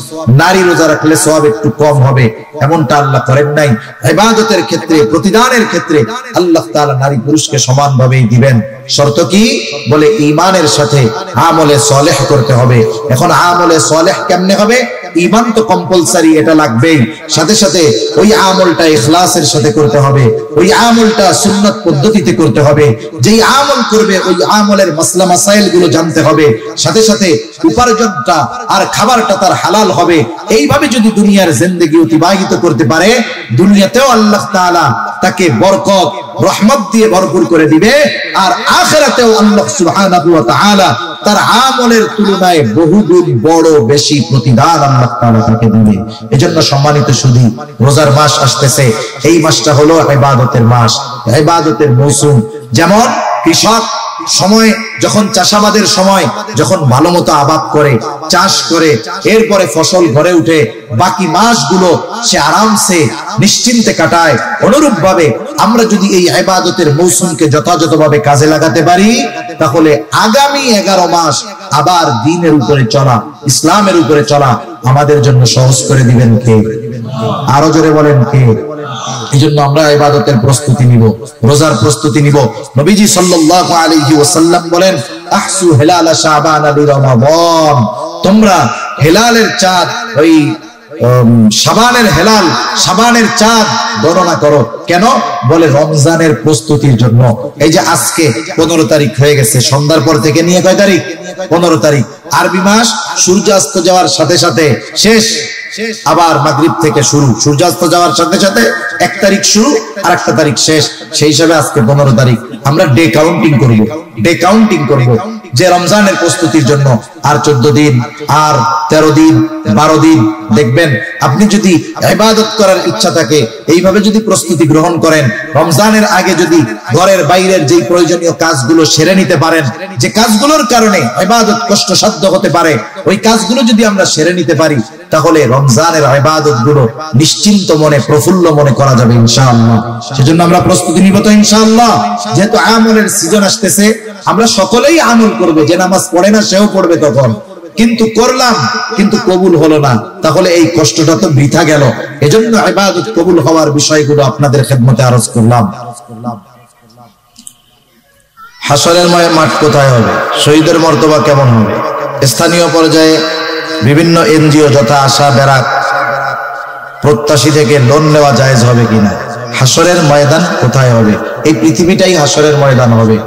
নারী রোজা রাখলে সওয়াব একটু কম হবে, এমনটা আল্লাহ করেন নাই। ইবাদতের ক্ষেত্রে, প্রতিদানের ক্ষেত্রে আল্লাহ তাআলা নারী পুরুষকে সমানভাবেই দিবেন। শর্ত কি? বলে ঈমানের সাথে আমলে সালেহ করতে হবে। এখন আমলে সালেহ কেমনে হবে? ঈমান তো কম্পালসারি, এটা লাগবেই। সাথে সাথে ওই আমলটা ইখলাসের সাথে করতে হবে, ওই আমলটা সুন্নাত পদ্ধতিতে করতে হবে। যেই আমল করবে ওই আমলের মাসলা মাসাইল গুলো জানতে হবে। সাথে সাথে উপার্জনটা আর খাবারটা তার হালাল হবে। এইভাবে যদি দুনিয়ার জিন্দেগি অতিবাহিত করতে পারে, দুনিয়াতেও আল্লাহ তাআলা তাকে বরকত রহমত দিয়ে ভরপুর করে দিবে, আর আখিরাতেও আল্লাহ সুবহানাহু ওয়া তাআলা তার আমলের তুলনায় বহুগুণ বড় বেশি প্রতিদান আল্লাহ তাআলা তাকে দিবে। এজন্য সম্মানিত সুধী, রোজার মাস আসতেছে। এই মাসটা হলো ইবাদতের মাস, ইবাদতের মৌসুম। যেমন কৃষক সময় যখন চাষাবাদের সময় যখন ভালো মতো আবাদ করে, চাষ করে, এরপরে ফসল ঘরে উঠে, বাকি মাসগুলো সে আরামসে নিশ্চিন্তে কাটায়। অনুরূপ ভাবে আমরা যদি এই ইবাদতের মৌসুমকে যথাযথভাবে কাজে লাগাতে পারি, তাহলে আগামী 11 মাস আবার দ্বীনের উপরে চলা, ইসলামের উপরে চলা আমাদের জন্য সহজ করে দিবেন কে? আরো জোরে বলেন কে? এইজন্য আমরা ইবাদতের প্রস্তুতি নিব, রোজার প্রস্তুতি নিব। নবীজি সাল্লাল্লাহু আলাইহি ওয়াসাল্লাম বলেন আহসু হিলাল শাবান লিরমাদান। তোমরা হিলালের চাঁদ, ওই শাবানের হেলাল, শাবানের চাঁদ গণনা করো। কেন? বলে রমজানের প্রস্তুতির জন্য। এই যে আজকে 15 তারিখ হয়ে গেছে, সন্ধ্যার পর থেকে নিয়ে কয় তারিখ? 15 তারিখ। আরবি মাস সূর্যাস্ত যাওয়ার সাথে সাথে শেষ, আবার মাগরিব থেকে শুরু, সূর্যাস্ত যাওয়ার সাথে সাথে 1 তারিখ শুরু আর 1 তারিখ শেষ। সেই হিসাবে আজকে 15 তারিখ। আমরা ডে কাউন্টিং করব, ডে কাউন্টিং করব যে রমজানের প্রস্তুতির জন্য। আর 14 দিন, আর 13 দিন, 12 দিন। দেখবেন আপনি যদি ইবাদত করার ইচ্ছা থাকে, এইভাবে যদি প্রস্তুতি গ্রহণ করেন, রমজানের আগে যদি ঘরের বাইরের যেই প্রয়োজনীয় কাজগুলো সেরে নিতে পারেন, যে কাজগুলোর কারণে ইবাদত কষ্টসাধ্য হতে পারে, ওই কাজগুলো যদি আমরা সেরে নিতে পারি, তাহলে রমজানের ইবাদত গুলো নিশ্চিন্ত মনে, প্রফুল্ল মনে করা যাবে ইনশাআল্লাহ। সেজন্য আমরা প্রস্তুতি নিব তো ইনশাআল্লাহ। যেহেতু আমলের সিজন আসতেছে, আমরা সকলেই আমল করব। যে নামাজ পড়ে না সেও পড়বে তখন। কিন্তু করলাম, কিন্তু কবুল হলো না, তাহলে এই কষ্টটা তো বৃথা গেল। এজন্য ইবাদত কবুল হওয়ার বিষয়গুলো আপনাদের খেদমতে আরজ করলাম। হাসরের মাঠ কোথায় হবে? শহীদের মর্তবা কেমন হবে? স্থানীয় পর্যায়ে বিভিন্ন এনজিও যথা আশা, ব্যারাক, প্রত্যাশী থেকে লোন নেওয়া জায়েজ হবে কিনা, হাসরের ময়দান কোথায় হবে, এই পৃথিবীটাই হাসরের ময়দান হবে।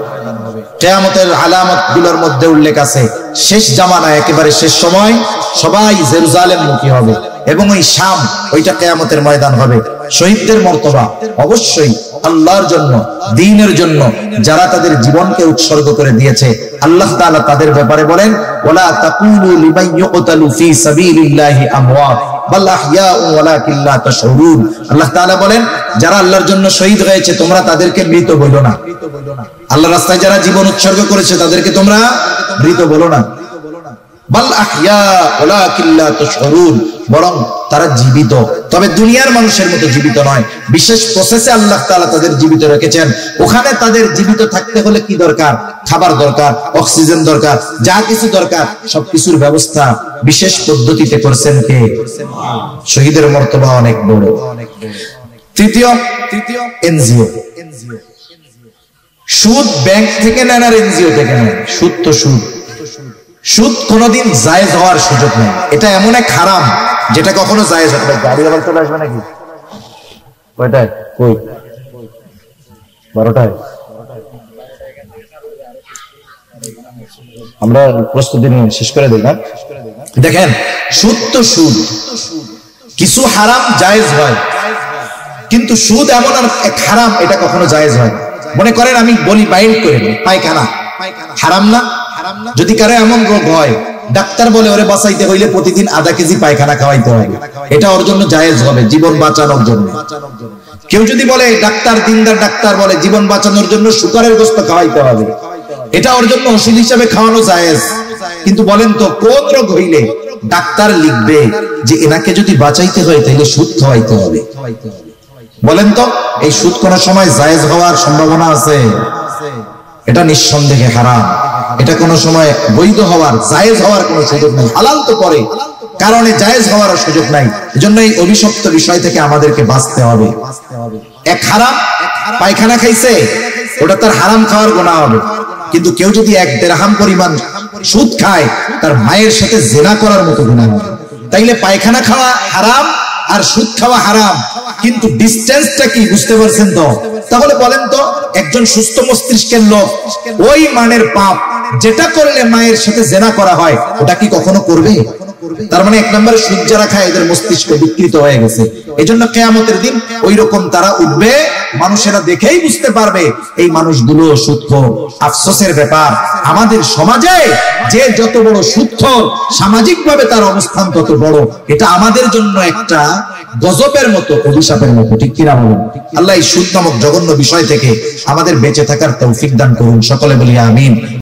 কিয়ামতের আলামত গুলোর মধ্যে উল্লেখ আছে শেষ জামানায়, একেবারে শেষ সময় সবাই জেরুজালেম মুখী হবে এবং ওই শাম, ওইটা কিয়ামতের ময়দান হবে। শহীদদের মর্তবা অবশ্যই আল্লাহর জন্য, দ্বীনের জন্য যারা তাদের জীবনকে উৎসর্গ করে দিয়েছে, আল্লাহ তাআলা তাদের ব্যাপারে বলেন, ওয়ালা তাকুলু লিমান ইউকতালু ফি সাবিলিল্লাহি আমওয়াত বাল আহইয়াউ ওয়ালাকিন লা তাশউরুন। আল্লাহ তাআলা বলেন, যারা আল্লাহর জন্য শহীদ হয়েছে তোমরা তাদেরকে মৃত বলো না। আল্লাহর রাস্তায় যারা জীবন উৎসর্গ করেছে তাদেরকে তোমরা মৃত বলো না। বাল আহইয়া ওয়ালাকিন লা তাশউরুন, বরং তারা জীবিত, তবে দুনিয়ার মানুষের মতো জীবিত নয়। বিশেষ প্রসেসে আল্লাহ তাআলা তাদের জীবিত রেখেছেন। ওখানে তাদের জীবিত থাকতে হলে কি দরকার? খাবার দরকার, অক্সিজেন দরকার, যা কিছু দরকার সবকিছুর ব্যবস্থা বিশেষ পদ্ধতিতে করছেন কে? শহীদের মর্তবা অনেক বড়। তৃতীয় এনজিও। সুদ ব্যাংক থেকে নেন আর এনজিও থেকে নেন, সুদ তো সুদ। সুদ কোনোদিন জায়েজ হওয়ার সুযোগ নেই। এটা এমন এক হারাম যেটা কখনো জায়েজ হবে না। গাড়ি আবার চলে আসবে নাকি? কয়টায়? কই 12টায়? আমরা প্রস্তুতি নিয়ে শেষ করে দিই না। দেখেন, সুদ তো সুদ। কিছু হারাম জায়েজ হয়, কিন্তু সুদ এমন এক হারাম, এটা কখনো জায়েজ হয় না। মনে করেন আমি বলি বাইন্ড করে দিই, পায়খানা হারাম না? যদি কারো এমন রোগ হয়, ডাক্তার বলে ওরে বাঁচাইতে হইলে প্রতিদিন আধা কেজি পায়খানা খাওয়াইতে হবে, এটা ওর জন্য জায়েজ হবে জীবন বাঁচানোর জন্য। কেউ যদি বলে, ডাক্তার দিনদার ডাক্তার বলে জীবন বাঁচানোর জন্য শুকরের গোশত খাওয়াইতে হবে, এটা ওর জন্য ওষুধ হিসাবে খাওয়ানো জায়েজ। কিন্তু বলেন তো, কোন রোগ হইলে ডাক্তার লিখবে যে এনাকে যদি বাঁচাইতে হয় তাহলে সুদ খাওয়াইতে হবে? বলেন তো, এই সুদ কোন সময় জায়েজ হওয়ার সম্ভাবনা আছে? এটা নিঃসন্দেহে হারাম। এটা কোন সময় বৈধ হওয়ার, জায়েজ হওয়ার কোন সুযোগ নেই। হালাল তো করে, কারণে জায়েজ হওয়ার সুযোগ নাই। এজন্য এই অভিশপ্ত বিষয় থেকে আমাদেরকে বাঁচতে হবে। এক হারাম, পায়খানা খাইছে, ওটা তার হারাম খাওয়ার গুনাহ হবে। কিন্তু কেউ যদি 1 দিরহাম পরিমাণ সুদ খায়, তার মায়ের সাথে জিনা করার মতো গুনাহ হবে। তাইলে পায়খানা খাওয়া হারাম আর সুদ খাওয়া হারাম, কিন্তু ডিসটেন্সটা কি বুঝতে পারছেন তো? তাহলে বলেন তো, একজন সুস্থ মস্তিষ্কের লোক ওই মানের পাপ যেটা করলে মায়ের সাথে জিনা করা হয়, ওটা কি কখনো করবে? তার মানে 1 নম্বরে সুদ যারা খায় এদের মস্তিষ্ক বিকৃত হয়ে গেছে। এজন্য কিয়ামতের দিন ওই রকম তারা উঠবে, মানুষেরা দেখেই বুঝতে পারবে এই মানুষগুলো সুদখোর। আফসোসের ব্যাপার, আমাদের সমাজে যে যত বড় সুদখোর, সামাজিক ভাবে তার অবস্থান তত বড়। এটা আমাদের জন্য একটা গজবের মতো, অভিশাপের মতো, ঠিক কিনা বলুন? আল্লাহ এই সুদ নামক জঘন্য বিষয় থেকে আমাদের বেঁচে থাকার তৌফিক দান করুন। সকলে বলি আমিন।